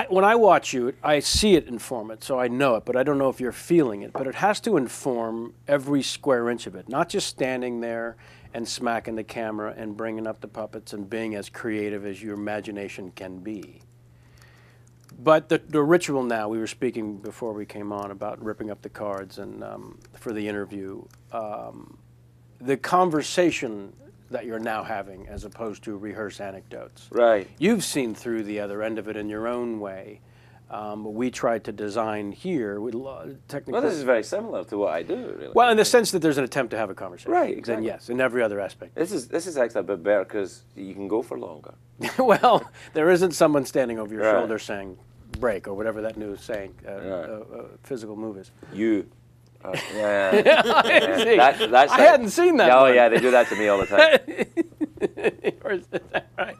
When I watch you, I see it inform it, so I know it, but I don't know if you're feeling it. But it has to inform every square inch of it, not just standing there and smacking the camera and bringing up the puppets and being as creative as your imagination can be. But the ritual now, we were speaking before we came on about ripping up the cards and for the interview, the conversation that you're now having as opposed to rehearse anecdotes. Right. You've seen through the other end of it in your own way. We tried to design here. Technically, Well, this is very similar to what I do, really. well, in the sense that there's an attempt to have a conversation. Right, exactly. Then yes, in every other aspect. This is actually a bit better because you can go for longer. Well, there isn't someone standing over your Right. shoulder saying break or whatever that new saying, physical move is. You. Yeah. That's I hadn't seen that Oh, one. yeah, they do that to me all the time. Or is that right?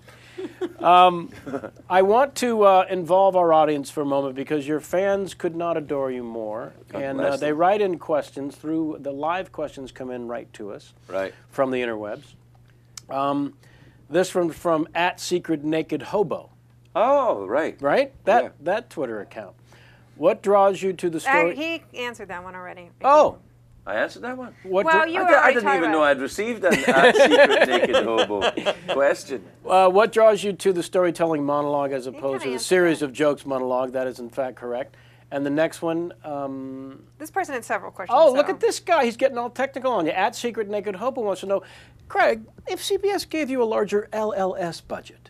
I want to involve our audience for a moment because your fans could not adore you more. God And bless they them. write in questions through the live questions come in right to us Right. from the interwebs. This one from @SecretNakedHobo, Oh, right. right? That Twitter account. What draws you to the story? He answered that one already. Oh, I answered that one. what? Well, dra- you I already didn't talked even about know it. I'd received an secret naked hobo question. What draws you to the storytelling monologue as opposed kinda to the answered series that. of jokes monologue? That is in fact correct. And the next one. This person had several questions. Oh, look so- at this guy. He's getting all technical on you. @SecretNakedHobo wants to know, Craig, if CBS gave you a larger LLS budget,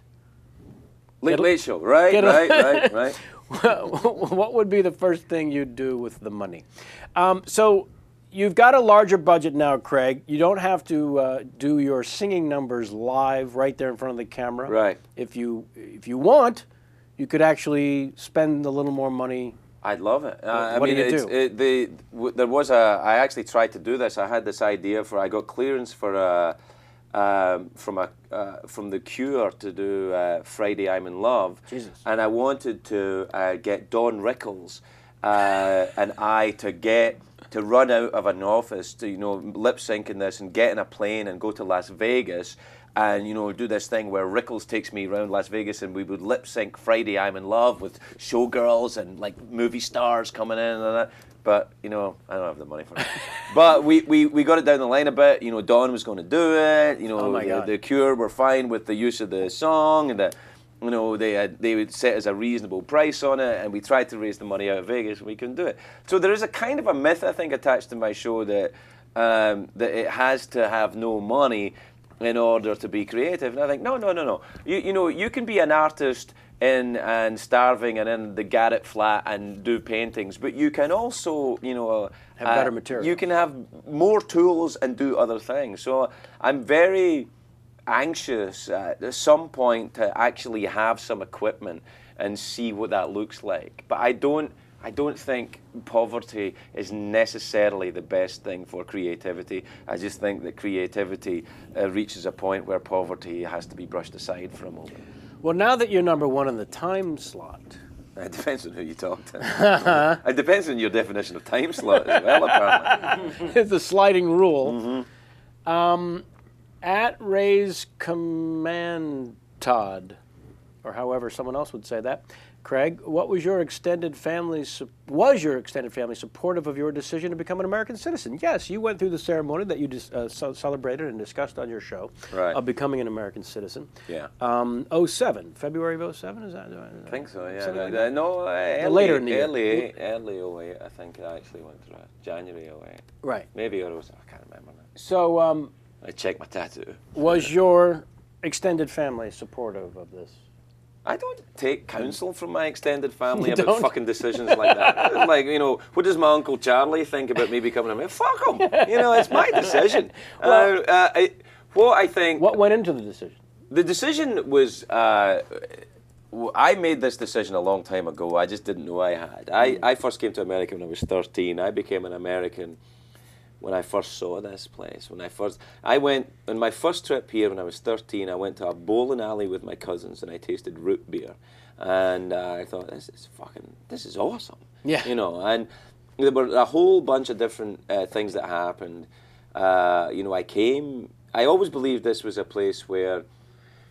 Late show. Right, Get a- right. what would be the first thing you'd do with the money? So you've got a larger budget now, Craig. You don't have to do your singing numbers live right there in front of the camera. Right. If you want, you could actually spend a little more money. I'd love it. I What do mean, you do? there was I actually tried to do this. I had this idea I got clearance for from the Cure to do Friday I'm in Love. Jesus. And I wanted to get Don Rickles and I to run out of an office to lip sync in this and get in a plane and go to Las Vegas and do this thing where Rickles takes me around Las Vegas and we would lip sync Friday I'm in Love with showgirls and like movie stars coming in and that. But I don't have the money for it. But we got it down the line a bit. Don was going to do it. Oh my God. The Cure were fine with the use of the song and they would set us a reasonable price on it, and we tried to raise the money out of Vegas, and we couldn't do it. So there is a kind of a myth, I think, attached to my show that that it has to have no money in order to be creative. And I think, no. You can be an artist and starving and in the garret flat and do paintings, but you can also, Have better material. You can have more tools and do other things. So I'm very anxious at some point to actually have some equipment and see what that looks like. But I don't think poverty is necessarily the best thing for creativity. I just think that creativity reaches a point where poverty has to be brushed aside for a moment. Well, now that you're number one in the time slot. It depends on who you talk to. It depends on your definition of time slot as well, apparently. It's a sliding rule. Mm-hmm. @Ray's Command Todd, or however someone else would say that. Craig, was your extended family supportive of your decision to become an American citizen? Yes, you went through the ceremony that you celebrated and discussed on your show of becoming an American citizen. Yeah. 07, February of 07, is that? I think so, yeah. Something like that? No, later in the year. Early 08, I think I actually went through it. January 08. Right. Maybe it was, I can't remember now. So, I checked my tattoo. was your extended family supportive of this? I don't take counsel from my extended family You about don't? fucking decisions like that. Like, you know, what does my Uncle Charlie think about me becoming a mayor? Fuck him. You know, it's my decision. Well- What I think... What went into the decision? The decision was... I made this decision a long time ago. I just didn't know I had. I first came to America when I was 13. I became an American when I first saw this place. I went, on my first trip here when I was 13, I went to a bowling alley with my cousins and I tasted root beer. And I thought, this is awesome. Yeah. You know, and there were a whole bunch of different things that happened. You know, I always believed this was a place where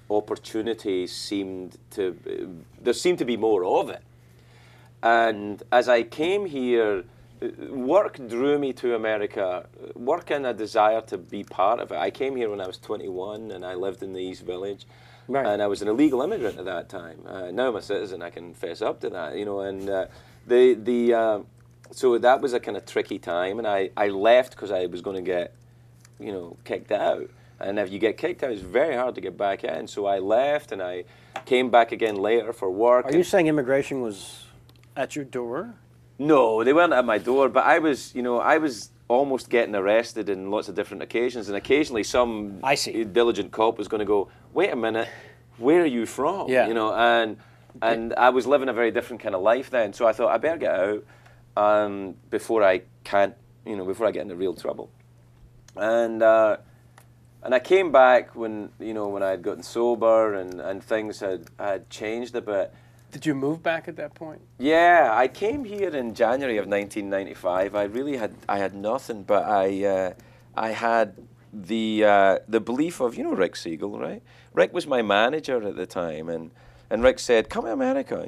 opportunity there seemed to be more of it. And as I came here, work drew me to America, work and a desire to be part of it. I came here when I was 21 and I lived in the East Village. Right. And I was an illegal immigrant at that time. Now I'm a citizen, I can fess up to that, you know. And so that was a kind of tricky time. And I left because I was going to get, you know, kicked out. And if you get kicked out, it's very hard to get back in. So I left and I came back again later for work. Are you saying immigration was at your door? No, they weren't at my door, but I was almost getting arrested in lots of different occasions, and occasionally some diligent cop was going to go, wait a minute, where are you from? Yeah. You know, and I was living a very different kind of life then, so I thought I better get out before I get into real trouble. And I came back when I had gotten sober and things had changed a bit. Did you move back at that point? Yeah, I came here in January of 1995. I had nothing, but I had the belief of, you know, Rick Siegel, right? Rick was my manager at the time, and Rick said, "Come to America.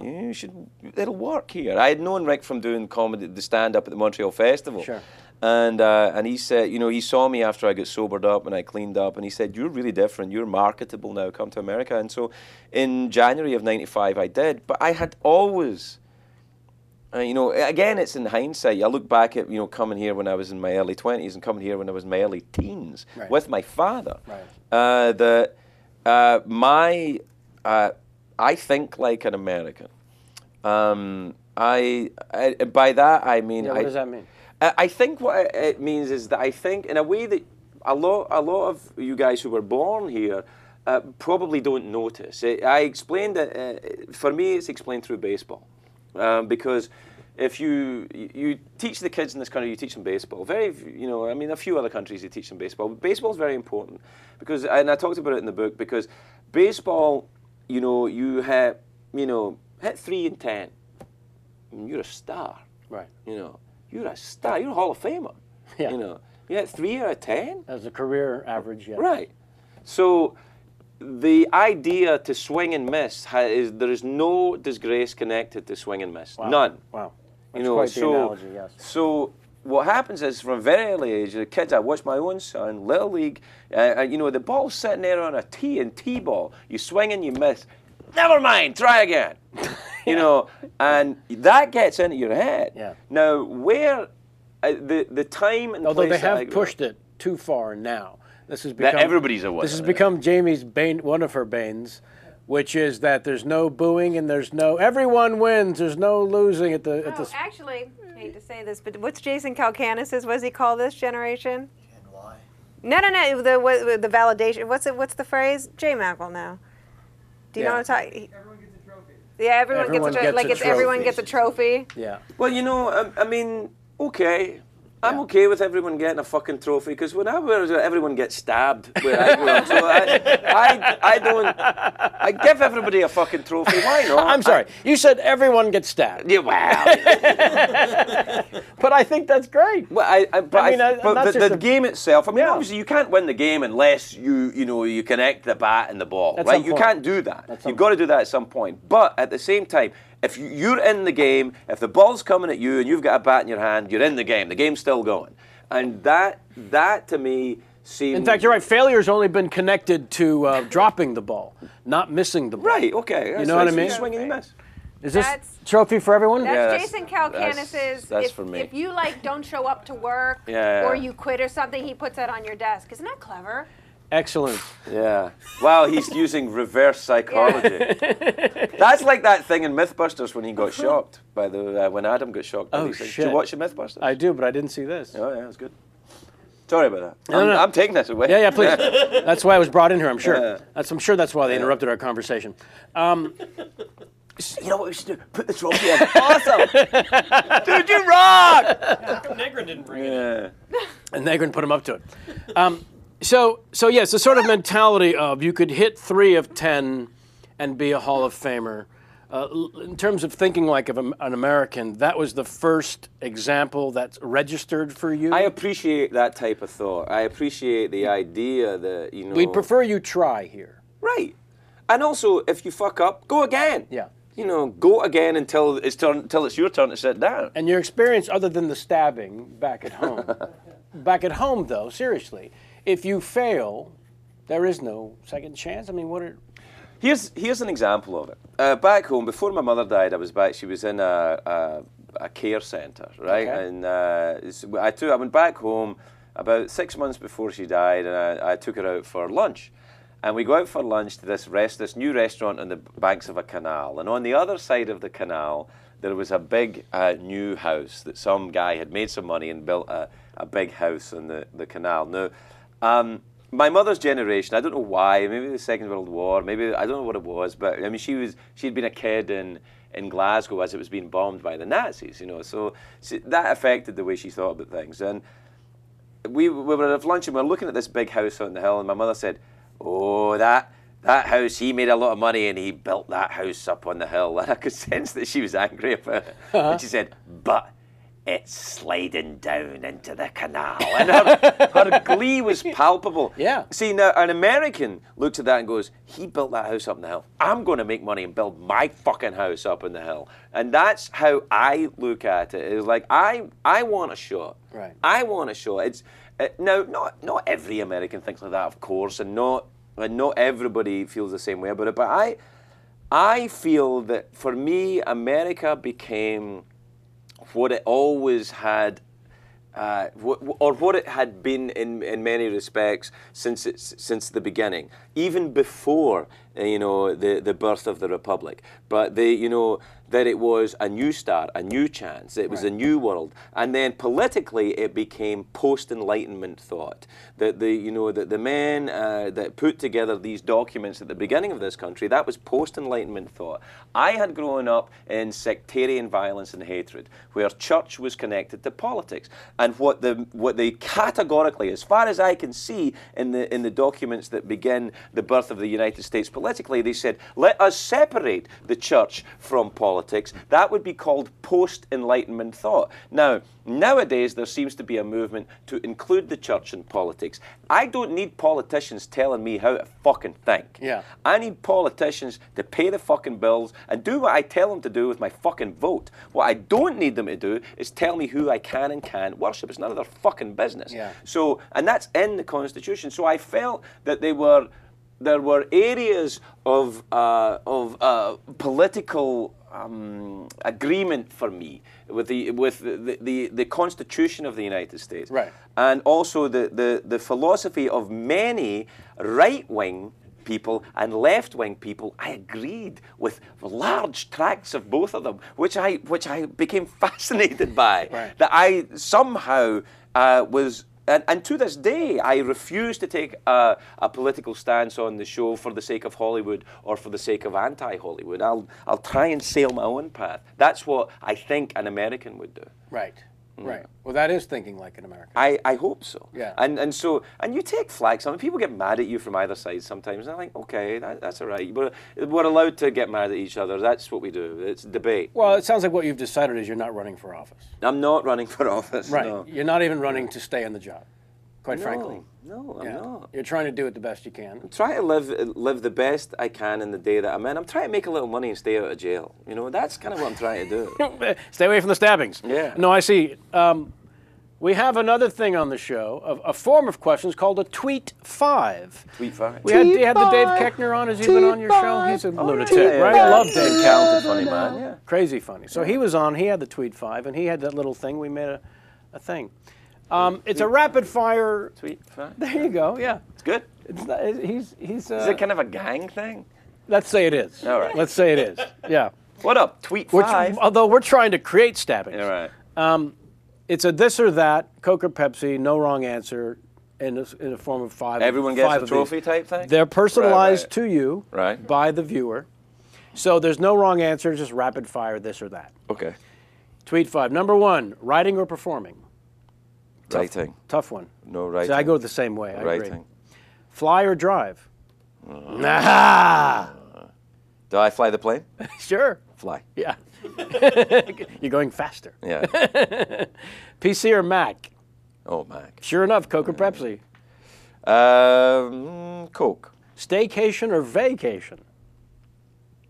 It'll work here." I had known Rick from doing comedy, the stand-up at the Montreal Festival. Sure. And he said, you know, he saw me after I got sobered up and I cleaned up, and he said, "You're really different. You're marketable now. Come to America." And so, in January of '95, I did. But I had always, you know, again, it's in hindsight. I look back at, you know, coming here when I was in my early 20s and coming here when I was in my early teens with my father. Right. I think like an American. By that I mean. Yeah, what does that mean? I think what it means is that I think in a way that a lot of you guys who were born here probably don't notice. I explained that for me it's explained through baseball, because if you teach the kids in this country, you teach them baseball. A few other countries you teach them baseball. But baseball is very important because, and I talked about it in the book, because baseball, you know, you hit 3 in 10, you're a star. Right. You know. You're a star. You're a Hall of Famer. Yeah. You know, you had 3 out of 10. As a career average, yeah. Right. So the idea to swing and miss there is no disgrace connected to swing and miss. Wow. None. Wow. That's quite the analogy, yes. So what happens is, from a very early age, the kids, I watched my own son, Little League, you know, the ball's sitting there on a tee and T-ball. You swing and you miss. Never mind, try again. You know, and that gets into your head. Yeah. Now, where the time and although place they have pushed it too far now. This has become everybody's a winner. This has become Jamie's bane, one of her banes, which is that there's no booing and everyone wins. There's no losing at the. Actually, I hate to say this, but what's Jason Calacanis's? What does he call this generation? Gen Y. No. The validation. What's the phrase? J Mac will know. Do you know what I'm talking? Everyone gets a trophy. Yeah, everyone gets a trophy. Like it's everyone gets a trophy. Yeah. Well, you know, I mean, okay. I'm okay with everyone getting a fucking trophy, because when I was, everyone gets stabbed where I grew up. So I give everybody a fucking trophy. Why not? I'm sorry. You said everyone gets stabbed. Yeah, well. But I think that's great. Well, but the game itself. I mean, obviously, you can't win the game unless you connect the bat and the ball, right? You can't do that. You've got to do that at some point. But at the same time, if you're in the game, if the ball's coming at you and you've got a bat in your hand, you're in the game. The game's still going. And that to me seems... In fact, you're right. Failure's only been connected to dropping the ball, not missing the ball. Right, okay. You know what I mean? Swing and you miss. Is this trophy for everyone? That's Jason Calacanis's. That's for me. If you don't show up to work or you quit or something, he puts that on your desk. Isn't that clever? Excellent. Yeah. Wow, he's using reverse psychology. That's like that thing in MythBusters when he got shocked by the when Adam got shocked by Oh, these things. shit. Did you watch the MythBusters? I do, but I didn't see this. Oh yeah, it was good. Sorry about that. No. I'm taking this away. Yeah, please. That's why I was brought in here, I'm sure. Yeah. I'm sure that's why they interrupted our conversation. You know what we should do? Put the trophy in. Awesome. Dude, you rock. Negrin didn't bring it. Yeah. And Negrin put him up to it. So yes, the sort of mentality of you could hit 3 of 10 and be a Hall of Famer. In terms of thinking like of an American, that was the first example that's registered for you? I appreciate that type of thought. I appreciate the idea that, you know... We'd prefer you try here. Right. And also, if you fuck up, go again. Yeah. You know, go again until it's your turn to sit down. And your experience, other than the stabbing back at home, though, seriously, if you fail, there is no second chance. I mean, what are... Here's an example of it. Back home, before my mother died, she was in a care centre, right? Okay. And I went back home about 6 months before she died, and I took her out for lunch. And we go out for lunch to this new restaurant on the banks of a canal. And on the other side of the canal, there was a big new house that some guy had made some money and built a big house on the canal. Now, my mother's generation, I don't know why, maybe the Second World War, maybe, I don't know what it was, but I mean, she'd been a kid in Glasgow as it was being bombed by the Nazis, you know, so that affected the way she thought about things. And we were at lunch and we were looking at this big house on the hill, and my mother said, "Oh, that house, he made a lot of money and he built that house up on the hill." And I could sense that she was angry about it. And she said, "But it's sliding down into the canal." And her glee was palpable. Yeah. See, now an American looks at that and goes, "He built that house up on the hill. I'm going to make money and build my fucking house up on the hill." And that's how I look at it. It's like, I want a shot. Right. I want a shot. It's now, not every American thinks like that, of course, and not everybody feels the same way about it. But I feel that for me, America became what it always had, or what it had been in many respects since the beginning, even before the birth of the Republic. But that it was a new start, a new chance. It was a new world, and then politically it became post-Enlightenment thought. That the men that put together these documents at the beginning of this country, that was post-Enlightenment thought. I had grown up in sectarian violence and hatred, where church was connected to politics, and what they categorically, as far as I can see in the documents that begin the birth of the United States politically, they said, let us separate the church from politics. That would be called post-Enlightenment thought. Now, nowadays there seems to be a movement to include the church in politics. I don't need politicians telling me how to fucking think. Yeah. I need politicians to pay the fucking bills and do what I tell them to do with my fucking vote. What I don't need them to do is tell me who I can and can't worship. It's none of their fucking business. Yeah. So, and that's in the Constitution. So I felt that there were areas of political agreement for me with the Constitution of the United States, right, and also the philosophy of many right-wing people and left-wing people. I agreed with large tracts of both of them, which I became fascinated by. Right. That I somehow was. And to this day, I refuse to take a political stance on the show for the sake of Hollywood or for the sake of anti-Hollywood. I'll try and sail my own path. That's what I think an American would do. Right. Right. Well, that is thinking like an American. I hope so. Yeah. And you take flack. Some people get mad at you from either side sometimes. And I think, okay, that's all right. We're allowed to get mad at each other. That's what we do. It's debate. Well, it sounds like what you've decided is you're not running for office. I'm not running for office. Right. No. You're not even running to stay in the job, quite frankly. No, I'm not. You're trying to do it the best you can. I'm trying to live the best I can in the day that I'm in. I'm trying to make a little money and stay out of jail. That's kind of what I'm trying to do. Stay away from the stabbings. Yeah. No, I see. We have another thing on the show, a form of questions called a Tweet 5. Tweet 5. We had the Dave Keckner on. Has he been on your show? He's a lunatic, right? I love Dave. Talented, funny man. Yeah. Crazy funny. So he was on. He had the Tweet 5, and he had that little thing. We made a thing. It's a rapid fire. Tweet 5. There you go. Yeah. It's good. It's not, he's. Is it kind of a gang thing? Let's say it is. All right. Let's say it is. Yeah. What up, Tweet 5? Although we're trying to create stabbings. All right. It's a this or that, Coke or Pepsi, no wrong answer, in the form of five. Everyone gets five a of trophy these. type thing? They're personalized Right. to you Right. by the viewer. So there's no wrong answer, just rapid fire this or that. Okay. Tweet 5. Number 1, writing or performing? Writing. Tough one. No writing. See, I go the same way. I agree. Writing. Fly or drive? Nah. Do I fly the plane? Sure. Fly. Yeah. You're going faster. Yeah. PC or Mac? Oh, Mac. Sure enough, Coke or Pepsi? Coke. Staycation or vacation?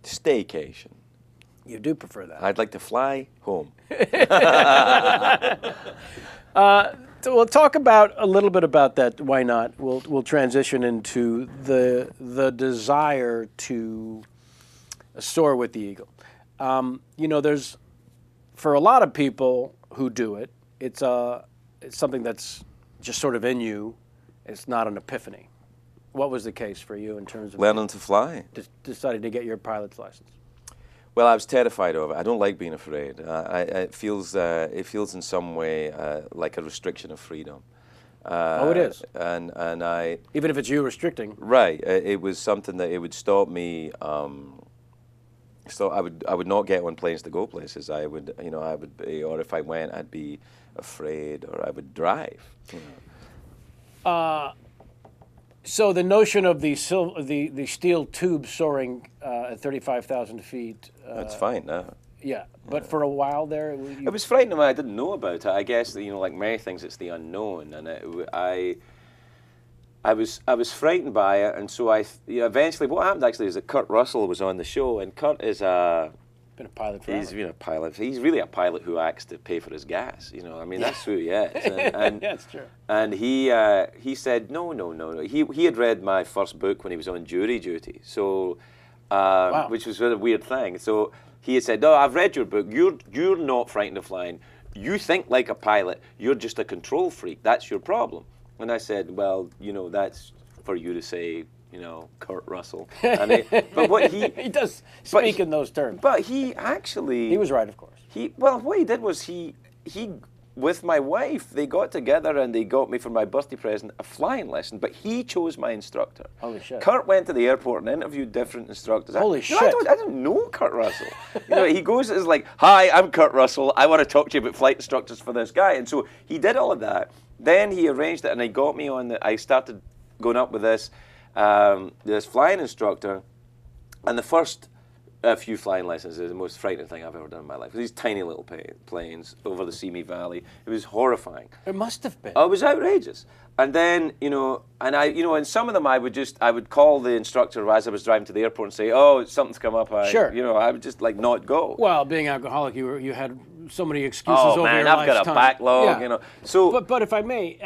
Staycation. You do prefer that. I'd like to fly home. So we'll talk about a little bit about that. Why not? We'll transition into the desire to soar with the eagle. There's for a lot of people who do it, it's something that's just sort of in you. It's not an epiphany. What was the case for you in terms of Learning to fly. deciding to get your pilot's license? Well, I was terrified of it. I don't like being afraid. It feels in some way like a restriction of freedom. Oh, it is. And I Even if it's you restricting. right. It was something that it would stop me. So I would not get on planes to go places. I would be, or if I went, I'd be afraid, or I would drive. So the notion of the steel tube soaring at 35,000 feet. That's fine now. Yeah, but for a while there, It was frightening when I didn't know about it. I guess that, like many things, it's the unknown, and I was frightened by it, and so eventually what happened actually is that Kurt Russell was on the show, and Kurt is been a pilot forever. he's been a pilot. He's really a pilot who acts to pay for his gas. I mean that's who he is. And yeah, that's true. And he said no. He had read my first book when he was on jury duty, so Wow. which was a weird thing. So he had said, "No, I've read your book. You're not frightened of flying. You think like a pilot. You're just a control freak. That's your problem." And I said, "Well, that's for you to say, Kurt Russell." But what He does speak in those terms. But he actually He was right, of course. what he did was he with my wife, they got together and they got me for my birthday present a flying lesson, but he chose my instructor. Holy shit. Kurt went to the airport and interviewed different instructors. Holy I shit. didn't know Kurt Russell. He goes and is like, "Hi, I'm Kurt Russell. I want to talk to you about flight instructors for this guy." And so he did all of that. Then he arranged it and he got me on I started going up with this flying instructor, and the first few flying lessons is the most frightening thing I've ever done in my life. These tiny little planes over the Simi Valley. It was horrifying. It must have been. Oh, it was outrageous. And then, and some of them I would call the instructor as I was driving to the airport and say, "Oh, something's come up." Sure. I would just not go. Well, being alcoholic, you had so many excuses Oh over man, your I've got a lifetime. backlog. Yeah. So, But if I may,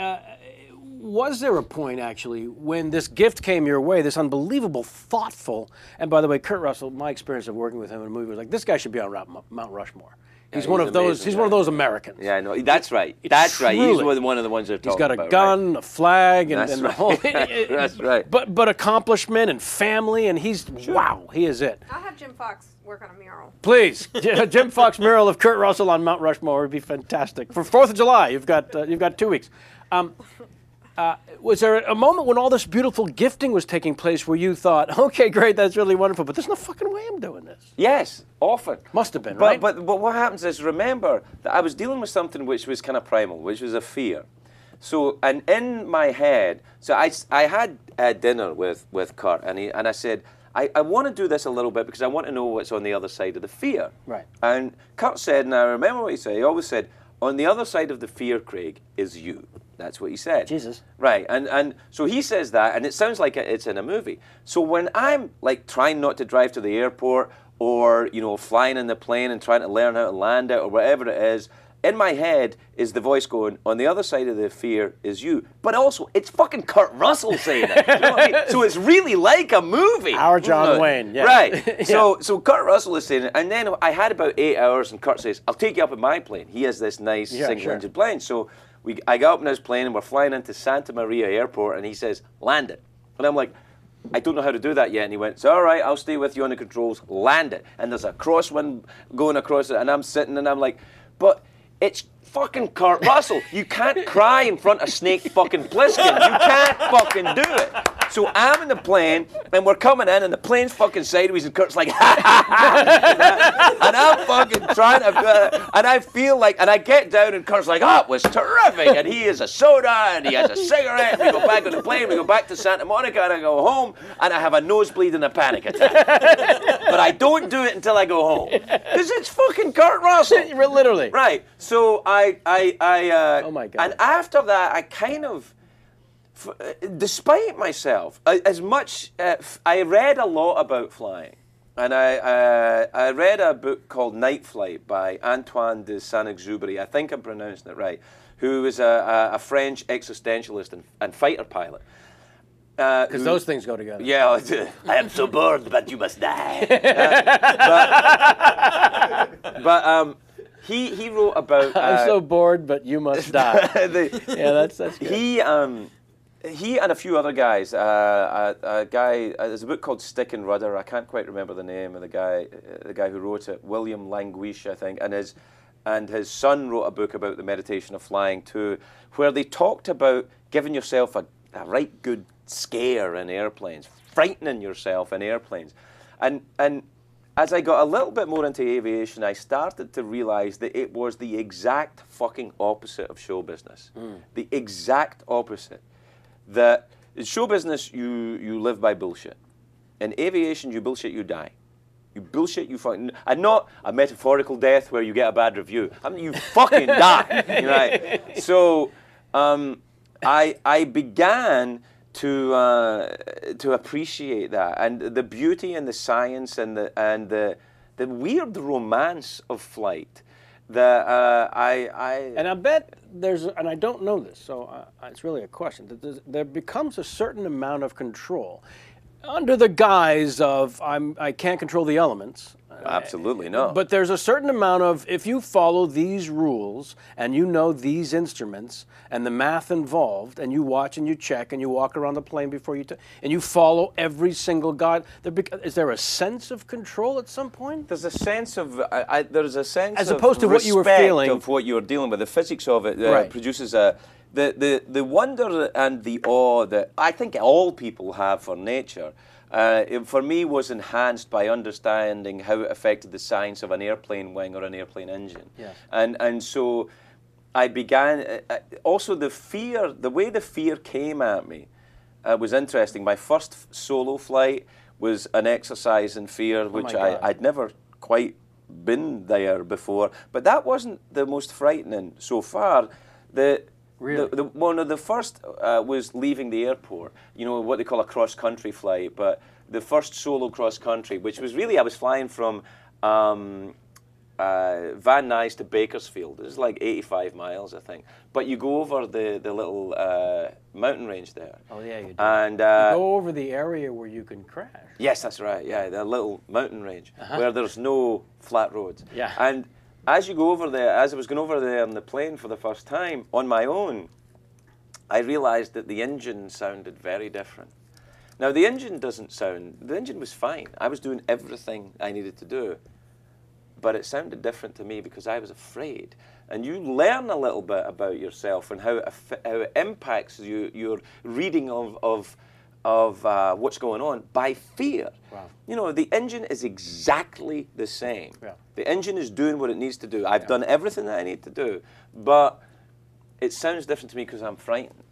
was there a point actually when this gift came your way, this unbelievable, thoughtful, and by the way, Kurt Russell, my experience of working with him in a movie was like, this guy should be on Mount Rushmore. He's one of those. amazing, He's one of those Americans. yeah, I know. That's right. That's right. He's Truly. one of the ones they're He's talking got a about. gun, a flag, and, That's and the right. whole. That's right. But accomplishment and family, and wow, he is it. I'll have Jim Fox work on a mural. Please, Jim Fox mural of Kurt Russell on Mount Rushmore would be fantastic. For 4th of July, you've got 2 weeks. Was there a moment when all this beautiful gifting was taking place where you thought, okay, great, that's really wonderful, but there's no fucking way I'm doing this? Yes, often. Must have been, right? But what happens is, remember that I was dealing with something which was kind of primal, which was a fear. So, and in my head, so I had dinner with Kurt, and I said, I want to do this a little bit because I want to know what's on the other side of the fear. Right. And Kurt said, and I remember what he said, he always said, on the other side of the fear, Craig, is you. That's what he said. Jesus. Right, and so he says that, and it sounds like it's in a movie. So when I'm trying not to drive to the airport, or flying in the plane and trying to learn how to land it, or whatever it is, in my head is the voice going, on the other side of the fear is you. But also, it's fucking Kurt Russell saying it. You know what I mean? So it's really like a movie. Our John Wayne, yeah. Right. Yeah. So Kurt Russell is saying it, and then I had about 8 hours, and Kurt says, "I'll take you up in my plane." He has this nice single-engine plane. So I got up in his plane, and we're flying into Santa Maria Airport, and he says, "Land it." And I'm like, I don't know how to do that yet. And he went, it's all right, I'll stay with you on the controls, land it. And there's a crosswind going across it, and I'm sitting and I'm like, but it's fucking Kurt Russell. You can't cry in front of Snake fucking Plissken. You can't fucking do it. So I'm in the plane, and we're coming in, and the plane's fucking sideways, and Kurt's like, ha ha ha. And I'm fucking trying to, and I feel like, and I get down, and Kurt's like, oh, it was terrific. And he has a soda, and he has a cigarette, and we go back on the plane, we go back to Santa Monica, and I go home, and I have a nosebleed and a panic attack. But I don't do it until I go home. Because it's fucking Kurt Russell. Literally. Right. So oh my God. And after that, I kind of, despite myself, as much, I read a lot about flying. And I read a book called Night Flight by Antoine de Saint-Exupéry, I think I'm pronouncing it right, who is a French existentialist and fighter pilot. Because those things go together. Yeah, I am so bored, but you must die. He wrote about. I'm so bored, but you must die. Yeah, that's good. He and a few other guys. There's a book called Stick and Rudder. I can't quite remember the name of the guy who wrote it. William Languish, I think, and his son wrote a book about the meditation of flying too, where they talked about giving yourself a right good scare in airplanes, frightening yourself in airplanes, and as I got a little bit more into aviation, I started to realize that it was the exact fucking opposite of show business. The exact opposite. That in show business, you live by bullshit. In aviation, you bullshit, you die. You bullshit, you fucking... And not a metaphorical death where you get a bad review. I mean, you fucking die. Right? So I began to appreciate that, and the beauty and the science and the weird romance of flight. And I bet there's, and I don't know this, so it's really a question, that there becomes a certain amount of control under the guise of I can't control the elements. Absolutely not. But there's a certain amount of, if you follow these rules and you know these instruments and the math involved, and you watch and you check and you walk around the plane before you and you follow every single guide, is there a sense of control at some point? There's a sense of as opposed to what you were feeling of what you were dealing with. The physics of it right. Produces the wonder and the awe that I think all people have for nature. It, for me, was enhanced by understanding how it affected the science of an airplane wing or an airplane engine. Yes. And so I began, also the way the fear came at me was interesting. My first solo flight was an exercise in fear, which I'd never quite been there before. But that wasn't the most frightening so far. Really? One of the first was leaving the airport, you know, what they call a cross-country flight, but the first solo cross-country, which was really, I was flying from Van Nuys to Bakersfield. It was like 85 miles, I think. But you go over the little mountain range there. Oh, yeah, you do. And, you go over the area where you can crash. Yes, that's right, yeah, the little mountain range where there's no flat roads. Yeah. And as you go over there, as I was going over there on the plane for the first time, on my own, I realized that the engine sounded very different. Now, the engine was fine. I was doing everything I needed to do. But it sounded different to me because I was afraid. And you learn a little bit about yourself and how it impacts your reading of what's going on by fear. Wow. You know, the engine is exactly the same. Yeah. The engine is doing what it needs to do. I've done everything that I need to do, but it sounds different to me because I'm frightened.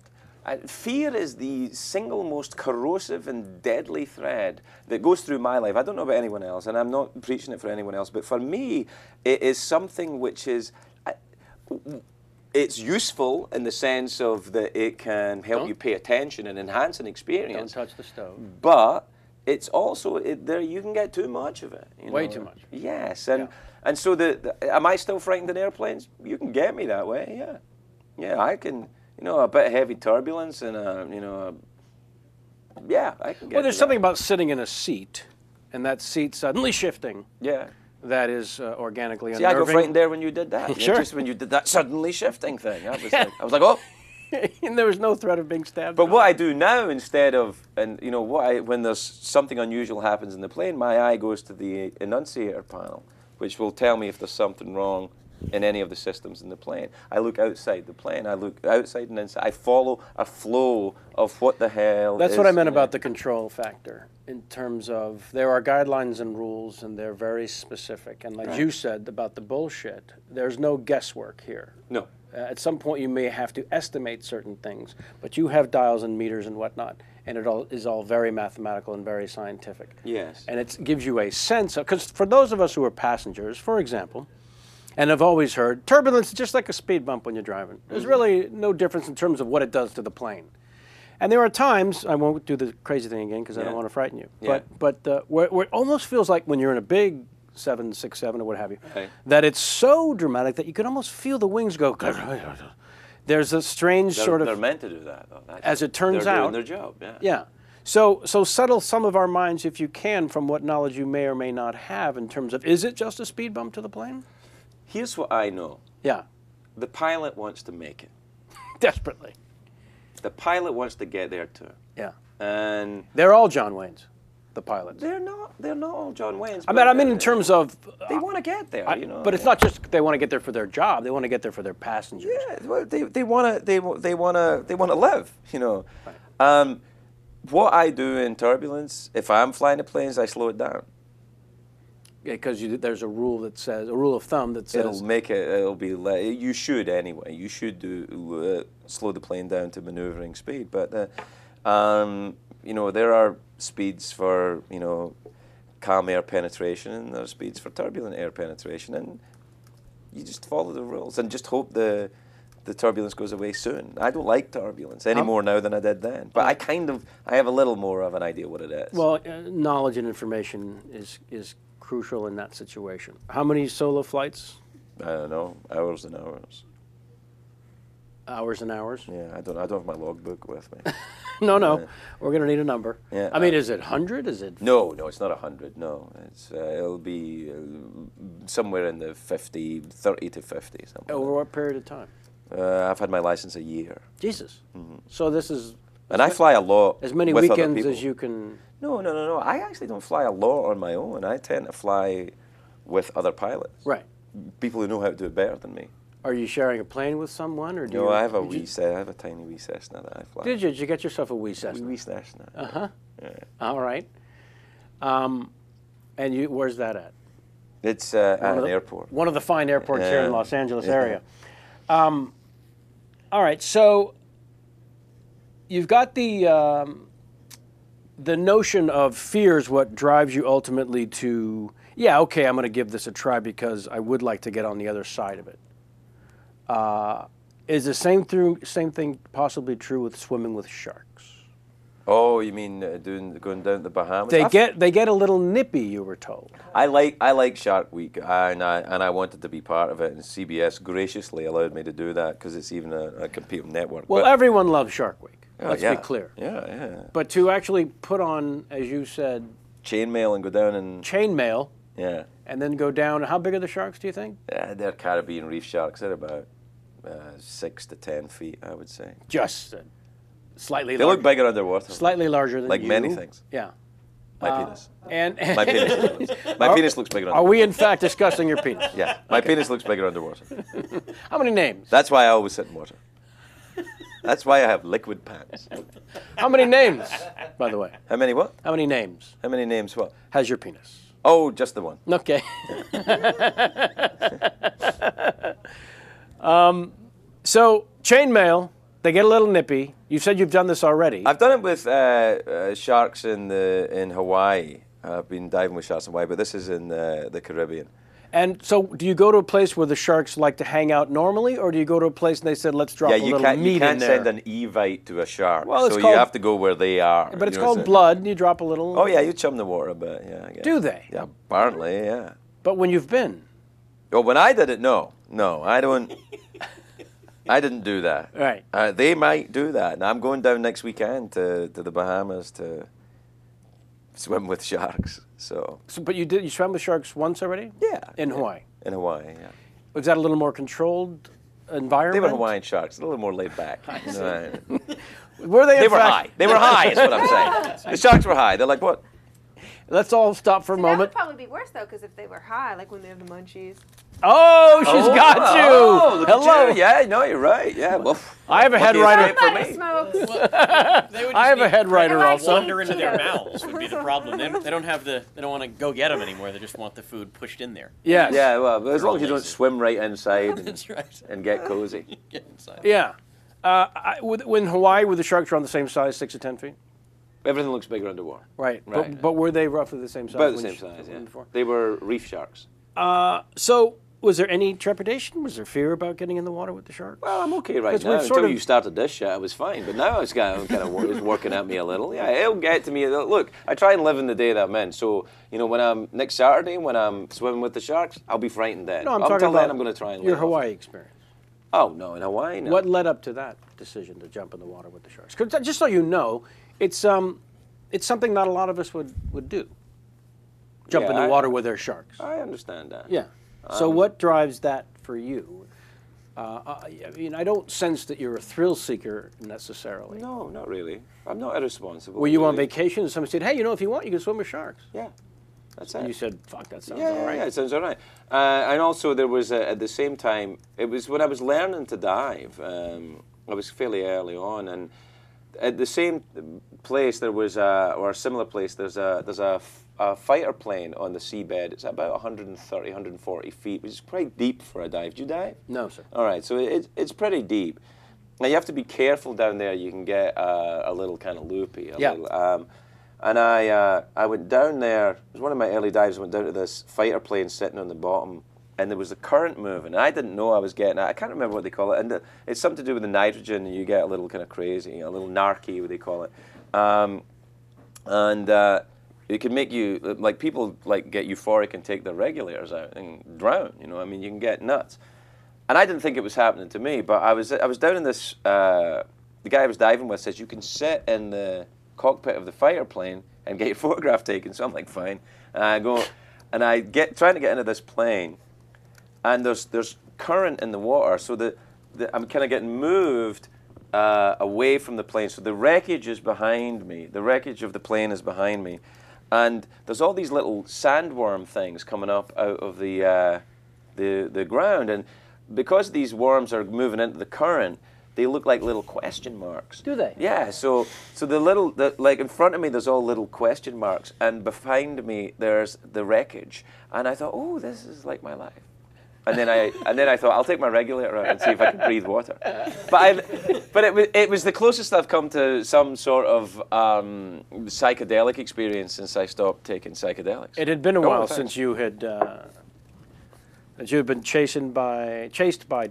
Fear is the single most corrosive and deadly thread that goes through my life. I don't know about anyone else, and I'm not preaching it for anyone else, but for me, it is something which is... It's useful in the sense of that it can help you pay attention and enhance an experience. Don't touch the stove. But it's also, you can get too much of it. You Way know? too much. Yes, and so am I still frightened in airplanes? You can get me that way, yeah. Yeah, I can, you know, a bit of heavy turbulence and, yeah, I can get Well, there's something about sitting in a seat and that seat suddenly shifting. Yeah. That is organically See, unnerving. I got frightened there when you did that. Sure. Just when you did that suddenly shifting thing. I was like, oh. And there was no threat of being stabbed. But at what all. I do now, instead of, and you know, when there's something unusual happens in the plane, my eye goes to the annunciator panel, which will tell me if there's something wrong in any of the systems in the plane. I look outside the plane. I look outside and inside. I follow a flow of what the hell. That's is, what I meant you know. about the control factor, in terms of there are guidelines and rules, and they're very specific. And like you said about the bullshit, there's no guesswork here. No. At some point, you may have to estimate certain things, but you have dials and meters and whatnot, and it all is all very mathematical and very scientific. Yes. And it gives you a sense of, because for those of us who are passengers, for example, and have always heard, turbulence is just like a speed bump when you're driving. There's really no difference in terms of what it does to the plane. And there are times, I won't do the crazy thing again because I don't want to frighten you, but where it almost feels like when you're in a big 767 or what have you, that it's so dramatic that you can almost feel the wings go. There's a strange sort of. They're meant to do that, though. As it turns they're out. doing their job. Yeah. Yeah. So settle some of our minds, if you can, from what knowledge you may or may not have in terms of, is it just a speed bump to the plane? Here's what I know. Yeah. The pilot wants to make it. Desperately. The pilot wants to get there too. Yeah. And They're all John Waynes, the pilots. they're not all John Waynes. I mean in terms of. they want to get there, you know. But it's not just they want to get there for their job. They want to get there for their passengers. Yeah, well, they want to live, you know. What I do in turbulence, if I'm flying the planes, I slow it down. Because there's a rule of thumb that says It'll make it. It'll be. You should anyway. You should do slow the plane down to maneuvering speed. But you know, there are speeds for, you know, calm air penetration, and there are speeds for turbulent air penetration, and you just follow the rules and just hope the turbulence goes away soon. I don't like turbulence any more now than I did then, but I have a little more of an idea what it is. well, knowledge and information is crucial in that situation. How many solo flights? I don't know, hours and hours. Hours and hours? Yeah, I don't have my logbook with me. No, we're going to need a number. Yeah, I mean, is it 100? Is it? No, it's not 100. No, it'll be somewhere in the 30 to 50. Something. Over what period of time? I've had my license a year. Jesus. So this is. And I fly a lot. As many with other weekends people. as you can. No. I actually don't fly a lot on my own. I tend to fly with other pilots. Right. People who know how to do it better than me. Are you sharing a plane with someone, or do you? No, I have a wee Cessna. I have a tiny wee Cessna that I fly. Did you? Did you get yourself a wee Cessna? Wee Cessna. Yeah. All right. And where's that at? It's at an airport. One of the fine airports here in Yeah. Los Angeles Yeah. area. All right, so you've got the notion of fear is what drives you ultimately to, yeah, okay, I'm going to give this a try because I would like to get on the other side of it. Is the same thing possibly true with swimming with sharks? Oh, you mean going down to the Bahamas? They get a little nippy, you were told. I like Shark Week, and I wanted to be part of it, and CBS graciously allowed me to do that because it's even a computer network. Well, but, everyone loves Shark Week. Let's yeah, be clear. Yeah. But to actually put on, as you said, Chainmail and go down and chainmail, yeah, and then go down. How big are the sharks, do you think? they're Caribbean reef sharks. They're about 6 to 10 feet, I would say. Just slightly. They look bigger underwater. Slightly larger than like you. many things. Yeah. My penis. And My penis. My penis looks bigger Are underwater. we in fact discussing your penis? Yeah, my penis looks bigger underwater. How many names? That's why I always sit in water. That's why I have liquid pants. How many names, by the way? How many what? How many names How many names what? has your penis? Oh, just the one. Okay. So chainmail, they get a little nippy. You said you've done this already. I've done it with sharks in Hawaii. I've been diving with sharks in Hawaii, but this is in the Caribbean. And so, do you go to a place where the sharks like to hang out normally, or do you go to a place and they said, "Let's drop a little meat you can't in there"? send an evite to a shark, Well, it's so called- you have to go where they are. But it's you know what called I'm saying? blood. And you drop a little. Oh yeah, you chum the water a bit. Yeah, I guess. Do they? Yeah, apparently, yeah. But when you've been, Oh, when I did it, no, I don't. I didn't do that. right? They might do that. And I'm going down next weekend to the Bahamas to swim with sharks. So But you swam with sharks once already? yeah, In Hawaii. in Hawaii, yeah. Was that a little more controlled environment? They were Hawaiian sharks, a little more laid back. Right. Were they? They in were fact- high. They were high, is what I'm saying. The sharks were high. They're like, what? Let's all stop for a That would moment. probably be worse though, because if they were high, like when they have the munchies. Oh, she's got you. Oh, look at Hello. you. Yeah, no, you're right. Yeah, well, I have a head lucky writer. escape for me. Smokes. They would I have just a head writer Like also. wander into their mouths would be the problem. They don't have the. They don't want to go get them anymore. They just want the food pushed in there. Yes. Yeah, well, as long as you all don't lazy. swim right inside and, That's right. and get cozy. Get inside. Yeah. When Hawaii, were the sharks around the same size, 6 to 10 feet? Everything looks bigger underwater. Right. Right. But were they roughly the same size? About the when same you- size, yeah. before? They were reef sharks. So, was there any trepidation? Was there fear about getting in the water with the sharks? Well, I'm okay right 'Cause now. we've sort Until of- you started this shit, I was fine. But now it's kind of it's working at me a little. Yeah, it'll get to me. Look, I try and live in the day that I'm in. So, when I'm next Saturday, when I'm swimming with the sharks, I'll be frightened then. No, I'm Up talking until about then, I'm going to try and your live off it. Hawaii experience. Oh, no, in Hawaii, no. What led up to that decision to jump in the water with the sharks? 'Cause just so you know, it's something not a lot of us would do. Jump in Yeah, the water with their sharks. I understand that. Yeah. So what drives that for you? I don't sense that you're a thrill seeker necessarily. No, not really. I'm not irresponsible. Were you on really. vacation and somebody said, hey, if you want, you can swim with sharks? Yeah, that's And it. you said, fuck, that sounds Yeah, all right. yeah, it sounds all right. And also, there was at the same time, it was when I was learning to dive. I was fairly early on, and at the same place there was or a similar place. There's a fighter plane on the seabed. It's about 130, 140 feet, which is quite deep for a dive. Do you dive? No, sir. All right, so it's pretty deep. Now you have to be careful down there. You can get a little kind of loopy. Yeah. And I went down there. It was one of my early dives. I went down to this fighter plane sitting on the bottom, and there was a current moving. And I didn't know I was getting it. I can't remember what they call it. And it's something to do with the nitrogen, and you get a little kind of crazy, a little narky, what they call it. It can make you, like people get euphoric and take their regulators out and drown. You can get nuts. And I didn't think it was happening to me, but I was down in this. The guy I was diving with says you can sit in the cockpit of the fighter plane and get your photograph taken. So I'm like, fine. And I go, and trying to get into this plane, and there's current in the water, so I'm kind of getting moved away from the plane. So the wreckage is behind me. The wreckage of the plane is behind me, and there's all these little sandworm things coming up out of the ground, and because these worms are moving into the current, they look like little question marks. Do they? Yeah. So like in front of me, there's all little question marks, and behind me there's the wreckage. And I thought, oh, this is like my life. And then I thought, I'll take my regulator out and see if I can breathe water. But it was the closest I've come to some sort of psychedelic experience since I stopped taking psychedelics. It had been a Oh, while thanks. since you had been chased by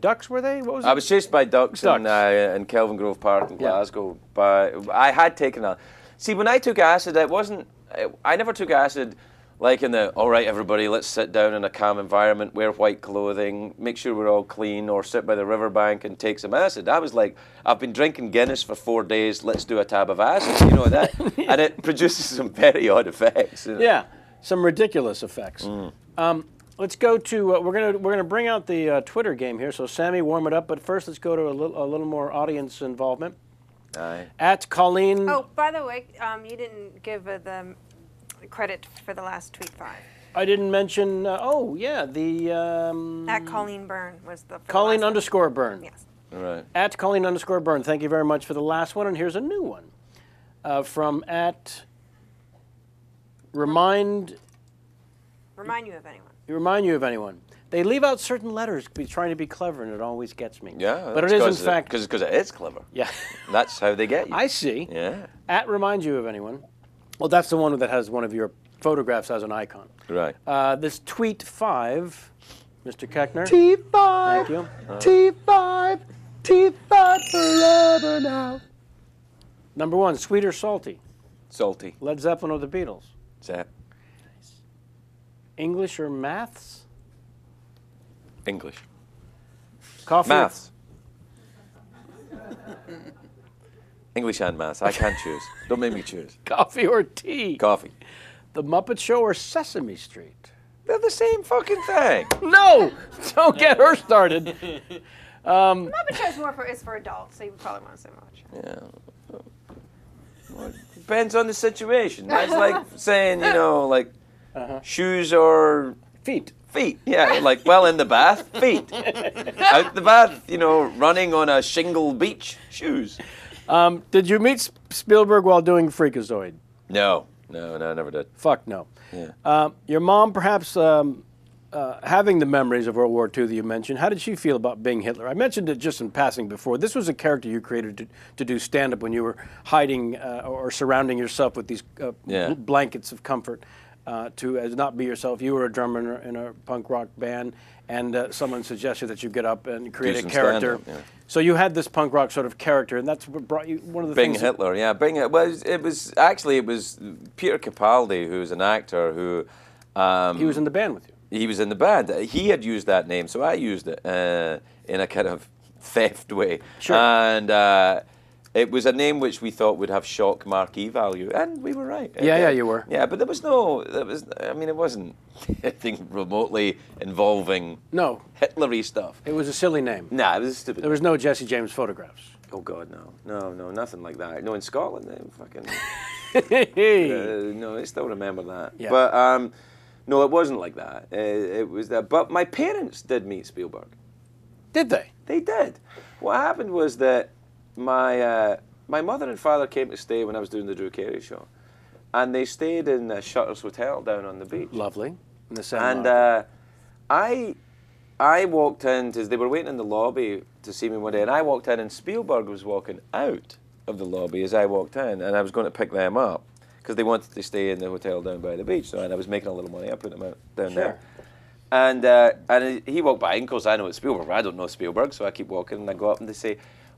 ducks, were they? What was it? I was chased by ducks. Ducks. In Kelvin Grove Park in Yeah. Glasgow. But I had taken a... See, when I took acid, I never took acid like in the, all right, everybody, let's sit down in a calm environment, wear white clothing, make sure we're all clean, or sit by the riverbank and take some acid. I was like, I've been drinking Guinness for 4 days, let's do a tab of acid, that. And it produces some very odd effects. Yeah, some ridiculous effects. Let's go to we're gonna bring out the Twitter game here. So Sammy, warm it up. But first, let's go to a little more audience involvement. Aye. At Colleen. Oh, by the way, you didn't give the credit for the last tweet 5. I didn't mention. The At Colleen Byrne was the. Colleen _ Byrne. Yes. All right. At Colleen _ Byrne. Thank you very much for the last one. And here's a new one from at Remind you of anyone. They leave out certain letters trying to be clever, and it always gets me. Yeah. But it is, in fact... Because it is clever. Yeah. That's how they get you. I see. Yeah. At Remind You of Anyone. Well, that's the one that has one of your photographs as an icon. Right. This tweet 5, Mr. Keckner. T5. Thank you. T5. T5 forever now. Number 1, sweet or salty? Salty. Led Zeppelin or the Beatles? Zap. English or maths? English. Coffee. Maths. English and maths. I can't choose. Don't make me choose. Coffee or tea? Coffee. The Muppet Show or Sesame Street? They're the same fucking thing. No! Don't get her started. Muppet Show is for adults, so you probably won't say much. Yeah. Well, it depends on the situation. That's like saying, you know, like shoes or Feet. feet. Yeah, like, well, in the bath, feet. Out the bath, you know, running on a shingle beach, shoes. Did you meet Spielberg while doing Freakazoid? No, I never did. Fuck no. Yeah. Your mom, perhaps having the memories of World War II that you mentioned, how did she feel about being Hitler? I mentioned it just in passing before. This was a character you created to do stand-up when you were hiding or surrounding yourself with these blankets of comfort to not be yourself. You were a drummer in a punk rock band, and someone suggested that you get up and create a character. Yeah. So you had this punk rock sort of character, and that's what brought you one of the Being things. Hitler, yeah. It was Peter Capaldi, who's an actor who. He was in the band with you. He was in the band. He had used that name, so I used it in a kind of theft way. Sure. And it was a name which we thought would have shock marquee value, and we were right. Yeah, you were. Yeah, but it wasn't anything remotely involving Hitlery stuff. It was a silly name. Nah, it was stupid. There was no Jesse James photographs. Oh God, no, nothing like that. No, in Scotland, they fucking. No, I still remember that. Yeah. But no, it wasn't like that. It was that. But my parents did meet Spielberg. Did they? They did. What happened was that my mother and father came to stay when I was doing the Drew Carey show, and they stayed in the Shutters Hotel down on the beach. Lovely. In the San And I walked in, because they were waiting in the lobby to see me one day, and I walked in, and Spielberg was walking out of the lobby as I walked in, and I was going to pick them up, because they wanted to stay in the hotel down by the beach, and I was making a little money. I put them out down there. And he walked by, and of course I know it's Spielberg, but I don't know Spielberg, so I keep walking, and I go up and they say,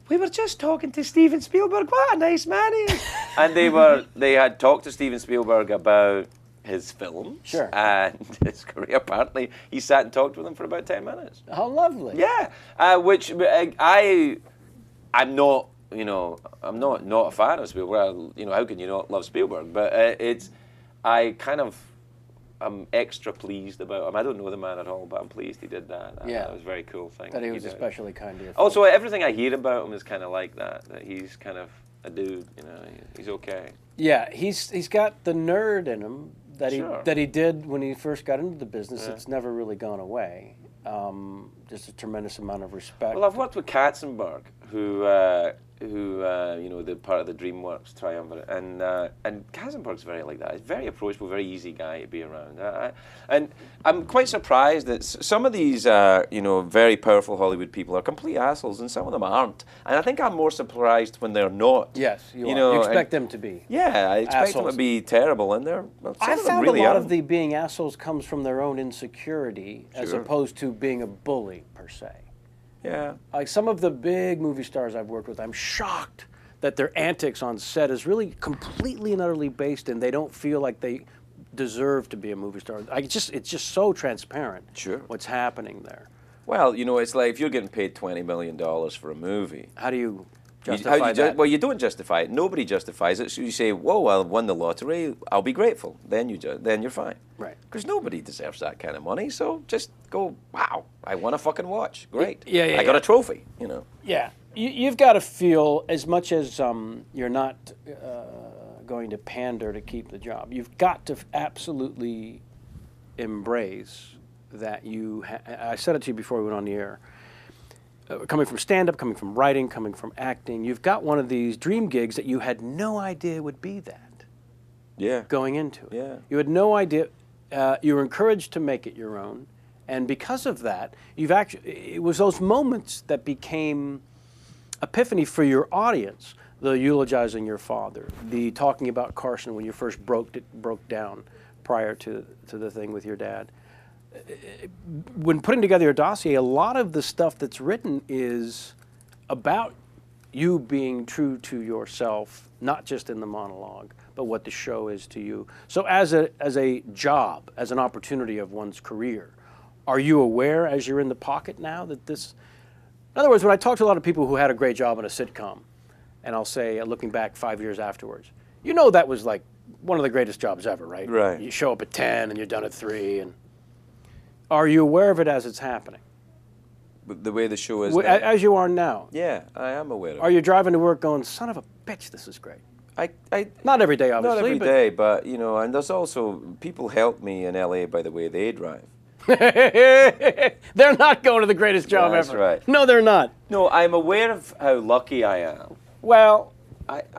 "We were just talking to Steven Spielberg. What a nice man he is." And they had talked to Steven Spielberg about his films and his career. Apparently, he sat and talked with him for about 10 minutes. How lovely. Yeah, which I'm not. You know, I'm not a fan of Spielberg. You know, how can you not love Spielberg? But I'm extra pleased about him. I don't know the man at all, but I'm pleased he did that. Yeah. That was a very cool thing. That he was especially kind to you. Also, everything I hear about him is kind of like that he's kind of a dude, you know, he's okay. Yeah, he's got the nerd in him that Sure. he did when he first got into the business. It's never really gone away. Just a tremendous amount of respect. Well, I've worked with Katzenberg, who you know, the part of the DreamWorks triumvirate, and Katzenberg's very like that. He's very approachable, very easy guy to be around. And I'm quite surprised that some of these, you know, very powerful Hollywood people are complete assholes, and some of them aren't. And I think I'm more surprised when they're not. Yes, you are. know, You expect them to be. Yeah, I expect them assholes. to be terrible, and they're. Some I of them found really a lot are. of the being assholes comes from their own insecurity as Sure. opposed to being a bully per se. Yeah. Like some of the big movie stars I've worked with, I'm shocked that their antics on set is really completely and utterly based in they don't feel like they deserve to be a movie star. It's just so transparent. Sure. What's happening there? Well, you know, it's like if you're getting paid $20 million for a movie. How do you justify that? Well, you don't justify it. Nobody justifies it. So you say, "Whoa, I won the lottery. I'll be grateful." Then you're fine. Right. Because nobody deserves that kind of money. So just go, "Wow, I won a fucking watch. Great. Yeah, I got a trophy." You know. Yeah. You've got to feel, as much as you're not going to pander to keep the job, you've got to absolutely embrace that I said it to you before we went on the air. Coming from stand-up, coming from writing, coming from acting, you've got one of these dream gigs that you had no idea would be that. Yeah. Going into it. Yeah. You had no idea. You were encouraged to make it your own. And because of that, it was those moments that became epiphany for your audience. The eulogizing your father, the talking about Carson when you first broke down prior to the thing with your dad. When putting together your dossier, a lot of the stuff that's written is about you being true to yourself, not just in the monologue, but what the show is to you. So as a job, as an opportunity of one's career, are you aware as you're in the pocket now that this... In other words, when I talk to a lot of people who had a great job in a sitcom, and I'll say, looking back 5 years afterwards, you know that was like one of the greatest jobs ever, right? Right. You show up at 10 and you're done at 3. And are you aware of it as it's happening? the way the show is. As you are now. Yeah, I am aware of it. Are you driving to work going, son of a bitch, this is great? Not every day, obviously. Not every day, but you know, and there's also people help me in LA by the way they drive. They're not going to the greatest job That's ever. right. No, they're not. No, I'm aware of how lucky I am. Well,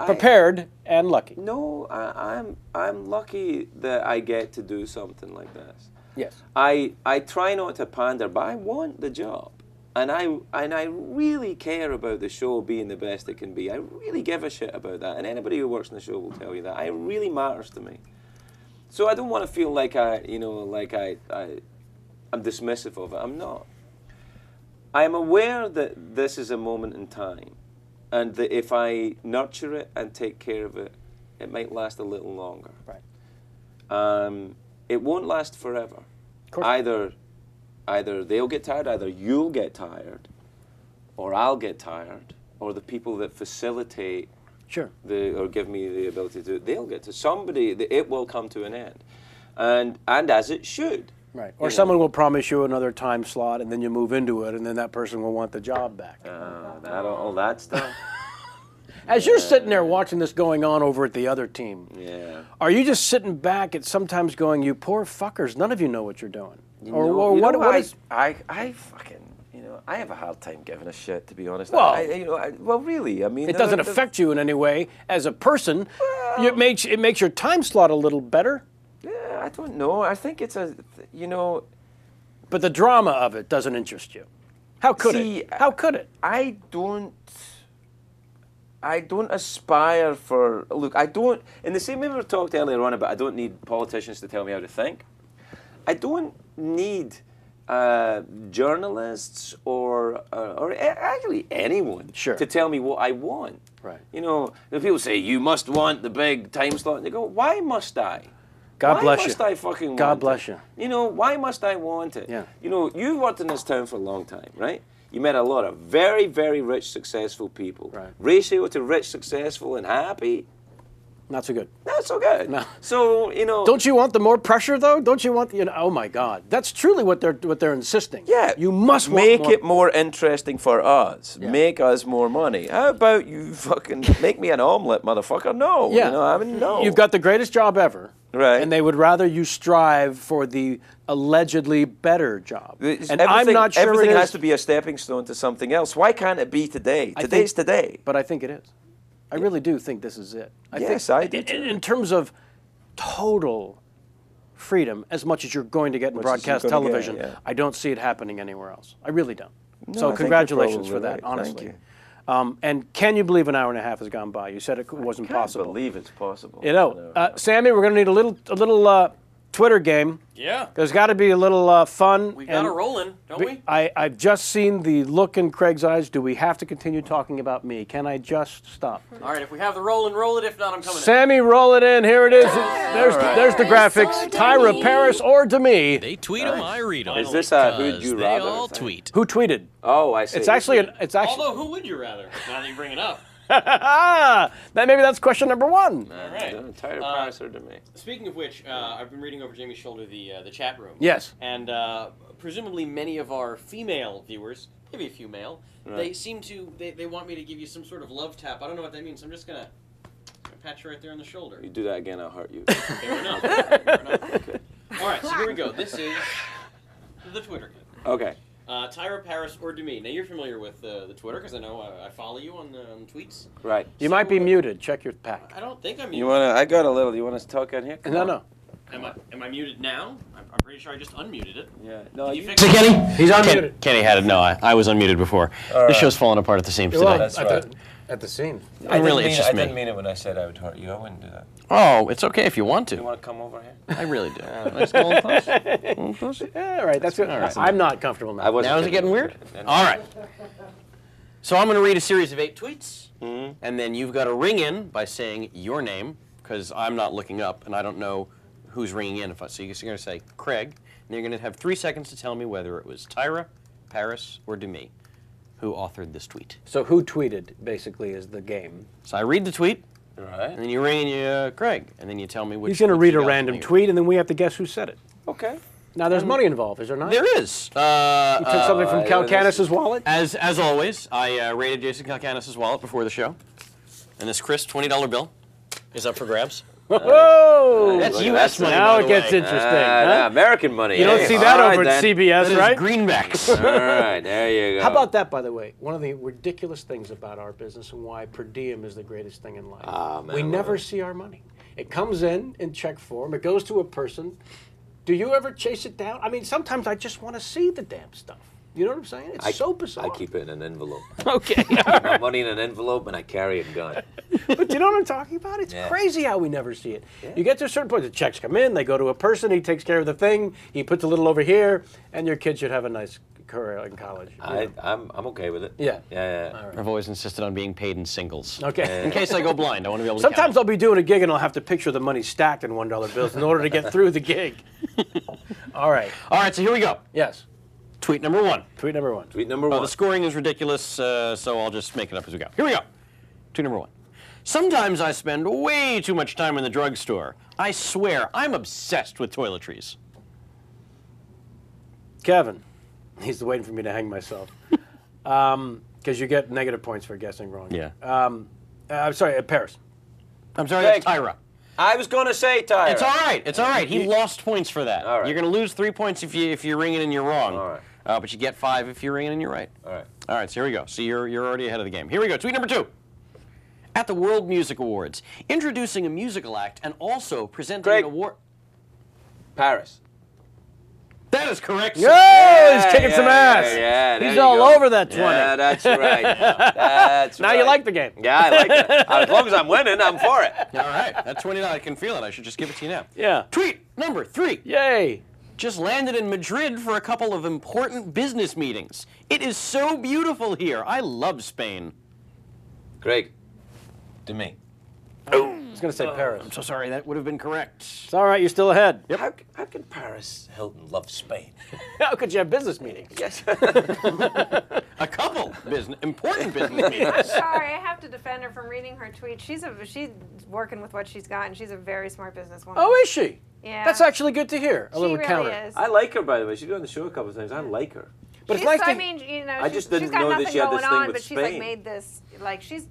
prepared and lucky. No, I'm lucky that I get to do something like this. Yes. I try not to pander, but I want the job. And I really care about the show being the best it can be. I really give a shit about that. And anybody who works in the show will tell you that. It really matters to me. So I don't want to feel like I'm dismissive of it. I'm not. I'm aware that this is a moment in time. And that if I nurture it and take care of it, it might last a little longer. Right. It won't last forever. Of course. Either they'll get tired, either you'll get tired, or I'll get tired, or the people that facilitate or give me the ability to, they'll get to somebody. It will come to an end, and as it should. Right. Or someone will promise you another time slot, and then you move into it, and then that person will want the job back. All that stuff. As you're sitting there watching this going on over at the other team, are you just sitting back at sometimes going, you poor fuckers, none of you know what you're doing? I fucking, I have a hard time giving a shit, to be honest. Well, really, I mean, it doesn't affect you in any way as a person. Well, it makes your time slot a little better. Yeah, I don't know. I think it's But the drama of it doesn't interest you. How could it? How could it? I don't aspire for. Look, I don't. In the same way we talked earlier on about, I don't need politicians to tell me how to think. I don't need journalists or actually anyone to tell me what I want. Right. The people say you must want the big time slot, and they go, why must I? God bless you. Why must I fucking want it? God bless you. Why must I want it? Yeah. You've worked in this town for a long time, right? You met a lot of very, very rich, successful people. Right. Ratio to rich, successful, and happy. Not so good. Not so good. No. So Don't you want the more pressure though? Don't you want oh my God, that's truly what they're insisting. Yeah. You must make it more interesting for us. Yeah. Make us more money. How about you fucking make me an omelet, motherfucker? No. Yeah. No. You've got the greatest job ever. Right. And they would rather you strive for the allegedly better job. And I'm not sure everything it is. has to be a stepping stone to something else. Why can't it be today? Today's today. But I think it is. I really do think this is it. I do too. In terms of total freedom, as much as you're going to get in broadcast television, I don't see it happening anywhere else. I really don't. No, so I think congratulations you're for that, probably right. honestly. Thank you. And can you believe an hour and a half has gone by? You said it wasn't possible. I can't believe it's possible. Sammy, we're going to need a little Twitter game. Yeah. There's got to be a little fun. We got it rolling, don't we? I've just seen the look in Craig's eyes. Do we have to continue talking about me? Can I just stop? All right, if we have the roll and roll it. If not, I'm coming Sammy, roll it in. Here it is. There's the graphics. So Tyra, Paris, or Demi. They tweet them, I read them. Is this a who'd you They rather all thing? tweet. Who tweeted? Oh, I see. It's actually Although, who would you rather? Now that you bring it up. Maybe that's question number one. All right. Tyra, Paris, or Demi. Speaking of which, I've been reading over Jamie's shoulder the chat room. Yes. And presumably many of our female viewers, maybe a few male, they seem to, they want me to give you some sort of love tap. I don't know what that means. I'm just going to pat you right there on the shoulder. You do that again, I'll hurt you. Fair enough. Fair enough. Okay. All right, so here we go. This is the Twitter game. Okay. Tyra, Paris, or Demi. Now you're familiar with the Twitter because I know I follow you on tweets. Right. You might be muted. Check your pack. I don't think I'm muted. You wanna? I got a little. You want us to talk in here? No. Am I muted now? I'm pretty sure I just unmuted it. Yeah. No. Did you fix it, Kenny? He's unmuted. Kenny had it. No, I was unmuted before. This show's falling apart at the seams today. That's right. At the seams. I didn't mean it when I said I would hurt you. I wouldn't do that. Oh, it's okay if you want to. You want to come over here? I really do. Nice little close. A little close. All right, that's good. right. I'm not comfortable now. Now is it getting weird? All right. So I'm going to read a series of 8 tweets, and then you've got to ring in by saying your name, because I'm not looking up, and I don't know who's ringing in. So you're going to say Craig, and you're going to have 3 seconds to tell me whether it was Tyra, Paris, or Demi who authored this tweet. So who tweeted, basically, is the game. So I read the tweet, Right. and then you ring in Craig, and then you tell me which. He's going to read a you got random from here. tweet, and then we have to guess who said it. Okay. Now, there's money involved, is there not? There is. You took something from Calcanis's wallet? As always, I raided Jason Calcanis's wallet before the show. And this crisp $20 bill is up for grabs. Whoa! That's U.S. money, Now by it the gets way. interesting. Huh? American money. You don't eh? see that All over right, at then. CBS, That right? is greenbacks. All right, there you go. How about that, by the way? One of the ridiculous things about our business and why per diem is the greatest thing in life. Man, we never see our money. It comes in check form. It goes to a person. Do you ever chase it down? I mean, sometimes I just want to see the damn stuff. You know what I'm saying? It's so bizarre. I keep it in an envelope. Okay. My money in an envelope, and I carry a gun. But you know what I'm talking about? It's crazy how we never see it. Yeah. You get to a certain point, the checks come in, they go to a person, he takes care of the thing, he puts a little over here, and your kid should have a nice career in college. I'm okay with it. Yeah. Yeah. I've always insisted on being paid in singles. Okay. In case I go blind, I want to be able to Sometimes count. I'll be doing a gig and I'll have to picture the money stacked in $1 bills in order to get through the gig. All right. All right, so here we go. Yes. Tweet number 1. Tweet number 1. Tweet number 1. The scoring is ridiculous, so I'll just make it up as we go. Here we go. Tweet number 1. Sometimes I spend way too much time in the drugstore. I swear, I'm obsessed with toiletries. Kevin. He's waiting for me to hang myself. Because you get negative points for guessing wrong. Yeah. I'm sorry, Paris. I'm sorry, Greg. that's Tyra. I was going to say Tyra. It's all right. It's all right. He lost points for that. All right. You're going to lose 3 points if you ring it and you're wrong. All right. But you get 5 if you ring it and you're right. All right. All right, so here we go. So you're already ahead of the game. Here we go. Tweet number 2. At the World Music Awards, introducing a musical act and also presenting Greg. an award. Paris. That is correct. Yo, sir. he's kicking some ass. Yeah, there He's you all go. over that 20. Yeah, that's right. That's Now right. you like the game. Yeah, I like it. As long as I'm winning, I'm for it. All right, that's $20. I can feel it. I should just give it to you now. Yeah. Tweet number 3. Yay. Just landed in Madrid for a couple of important business meetings. It is so beautiful here. I love Spain. Greg, to me. I was going to say Paris. I'm so sorry. That would have been correct. It's all right. You're still ahead. How can Paris Hilton love Spain? How could you have business meetings? Yes. A couple important business meetings. Sorry, I have to defend her from reading her tweet. She's working with what she's got, and she's a very smart businesswoman. Oh, is she? Yeah. That's actually good to hear. A She little really counter. is. I like her, by the way. She's been on the show a couple of times. I like her. But it's She's- nice to. I mean, you know, I she's, just didn't she's got know that nothing she had going this thing on, with but she's like Spain. made this, like she's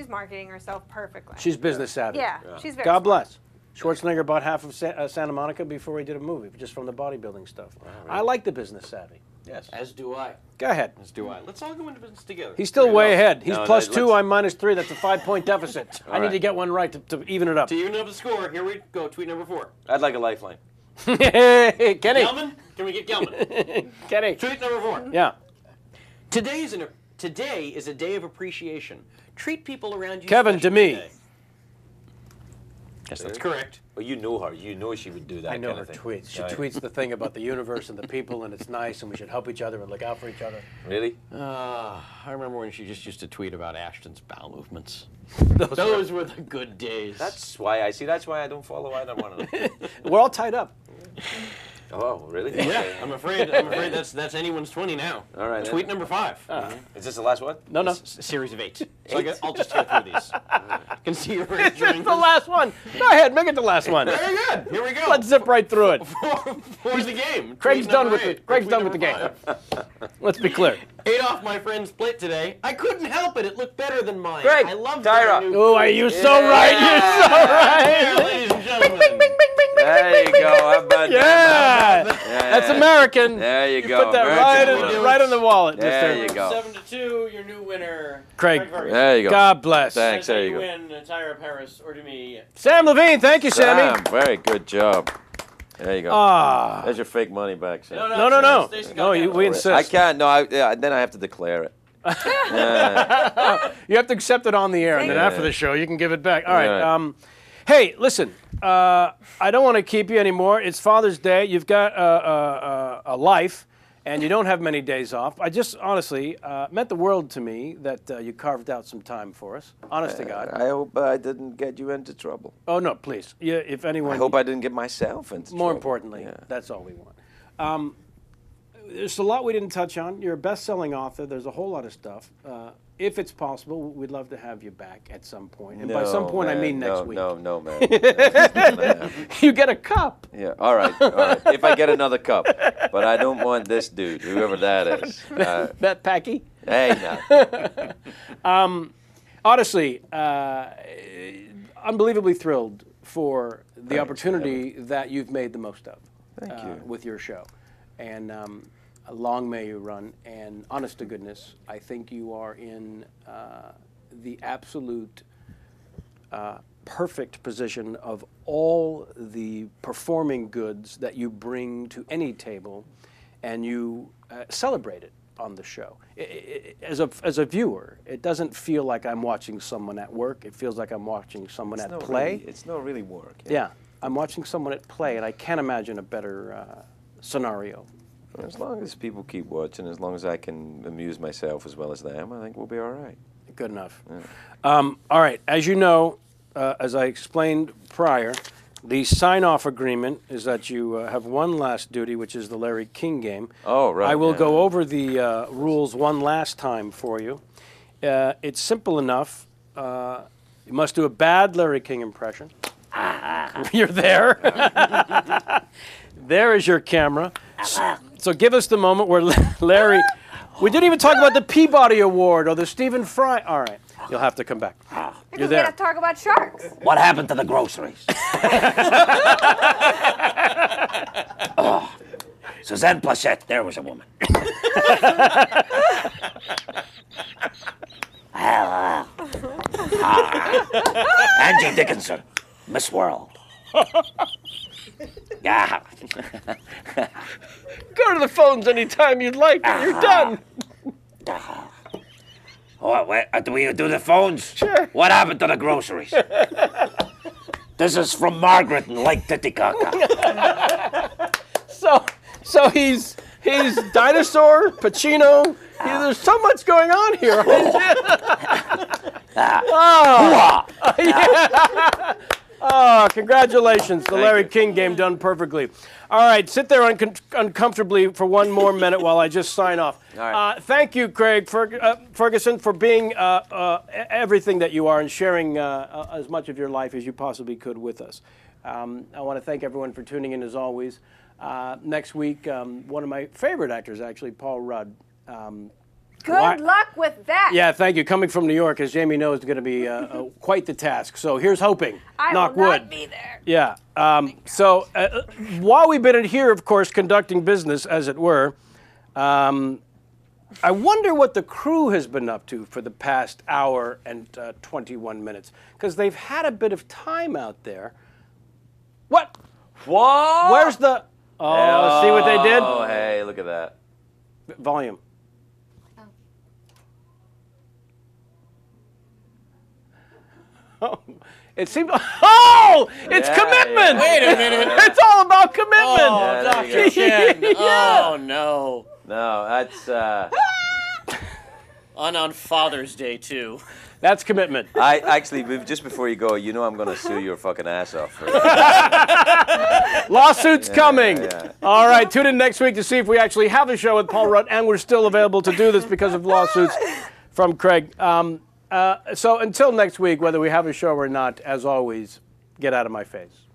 marketing herself perfectly. She's business savvy. yeah, she's very God smart. bless. Schwarzenegger bought half of Santa Monica before he did a movie, just from the bodybuilding stuff. I like the business savvy. Yes. As do I. Go ahead. As do I. Let's all go into business together. He's still way ahead. He's No, plus no, 2, let's- I'm minus 3. That's a 5-point deficit. I need right. to get one right to even it up. To even up the score, here we go. Tweet number 4. I'd like a lifeline. Hey, Kenny. Gelman? Can we get Gelman? Kenny. Tweet number 4. Yeah. Today is a day of appreciation. Treat people around you. Kevin, special to me. today. Yes, that's correct. Well, you know her. You know she would do that I know kind her of thing. tweets. She Right. tweets the thing about the universe and the people, and it's nice, and we should help each other and look out for each other. Really? I remember when she just used to tweet about Ashton's bowel movements. Those Those were the good days. That's why I don't follow either one of them. We're all tied up. Oh, really? yeah. Okay. I'm afraid that's anyone's 20 now. All right, Tweet then. number 5. Is this the last one? No, no. It's a series of 8. So I'll just go through these. Can see you're It's the last one. Go ahead, make it the last one. Very good. Here we go. Let's zip right through it. For the game. Craig's Tweet done number with 8. it. Craig's Tweet done with the number game. 5. Let's be clear. Ate off my friend's plate today. I couldn't help it. It looked better than mine. Greg, I love Tyra. Oh, are you so right? You're so Here, right. ladies and gentlemen. There you go. How about Yeah. that? That's American. There you go. Put that American right one. in the wallet. There mister. you go. 7-2, your new winner. Craig. Ferguson. There you go. God bless. Thanks. That's how There you go. win, Tyra Paris or to me. Sam Levine, thank you, Sammy. Sam, very good job. There you go. Ah. There's your fake money back, Sam. No. Stacey No, Calcano. we insist. I can't. No, then I have to declare it. You have to accept it on the air, and then Yeah. after the show, you can give it back. All right. Right. Hey, listen. I don't want to keep you anymore. It's Father's Day. You've got a life, and you don't have many days off. I just honestly meant the world to me that you carved out some time for us. Honest to God. I hope I didn't get you into trouble. Oh no, please. If anyone. I hope I didn't get myself into trouble. More importantly, Yeah. that's all we want. there's a lot we didn't touch on. You're a best-selling author. There's a whole lot of stuff. If it's possible, we'd love to have you back at some point. And by some point, man, I mean next week. No, man. You get a cup. Yeah, all right. If I get another cup. But I don't want this dude, whoever that is. That Packy? Hey, now. Honestly, unbelievably thrilled for the opportunity that you've made the most of. Thank you. With your show. And long may you run. And honest to goodness, I think you are in the absolute perfect position of all the performing goods that you bring to any table, and you celebrate it on the show. As a viewer, it doesn't feel like I'm watching someone at work. It feels like I'm watching someone at play. Really, it's not really work. Yeah, I'm watching someone at play, and I can't imagine a better scenario. As long as people keep watching, as long as I can amuse myself as well as them, I think we'll be all right. Good enough. Yeah. All right, as you know, as I explained prior, the sign-off agreement is that you have one last duty, which is the Larry King game. Oh, right. I will go over the rules one last time for you. It's simple enough. You must do a bad Larry King impression. You're there. There is your camera. So give us the moment where Larry... We didn't even talk about the Peabody Award or the Stephen Fry... All right, you'll have to come back. You're there. We gotta talk about sharks. What happened to the groceries? Suzanne Plachette, there was a woman. Angie Dickinson, Miss World. Yeah. Go to the phones anytime you'd like. You're done. Do we do the phones? Sure. What happened to the groceries? This is from Margaret in Lake Titicaca. So he's dinosaur, Pacino. There's so much going on here. Oh, congratulations. The Larry King game done perfectly. All right, sit there uncomfortably for one more minute while I just sign off. All right. Thank you, Craig Ferguson, for being everything that you are and sharing as much of your life as you possibly could with us. I want to thank everyone for tuning in as always. Next week, one of my favorite actors, actually, Paul Rudd. Good luck with that. Yeah, thank you. Coming from New York, as Jamie knows, is going to be quite the task. So here's hoping. Knock wood. I will not be there. Yeah. So while we've been in here, of course, conducting business, as it were, I wonder what the crew has been up to for the past hour and 21 minutes, because they've had a bit of time out there. What? What? Where's the... Oh, see what they did? Oh, hey, look at that. Volume. Oh, it seemed. Oh, it's commitment. Yeah. Wait a minute. It's all about commitment. Oh, Dr. Chen. Yeah. Oh, no. No, that's... On Father's Day, too. That's commitment. I actually, just before you go, you know I'm going to sue your fucking ass off for Lawsuits coming. Yeah. All right, tune in next week to see if we actually have a show with Paul Rudd, and we're still available to do this because of lawsuits from Craig. So until next week, whether we have a show or not, as always, get out of my face.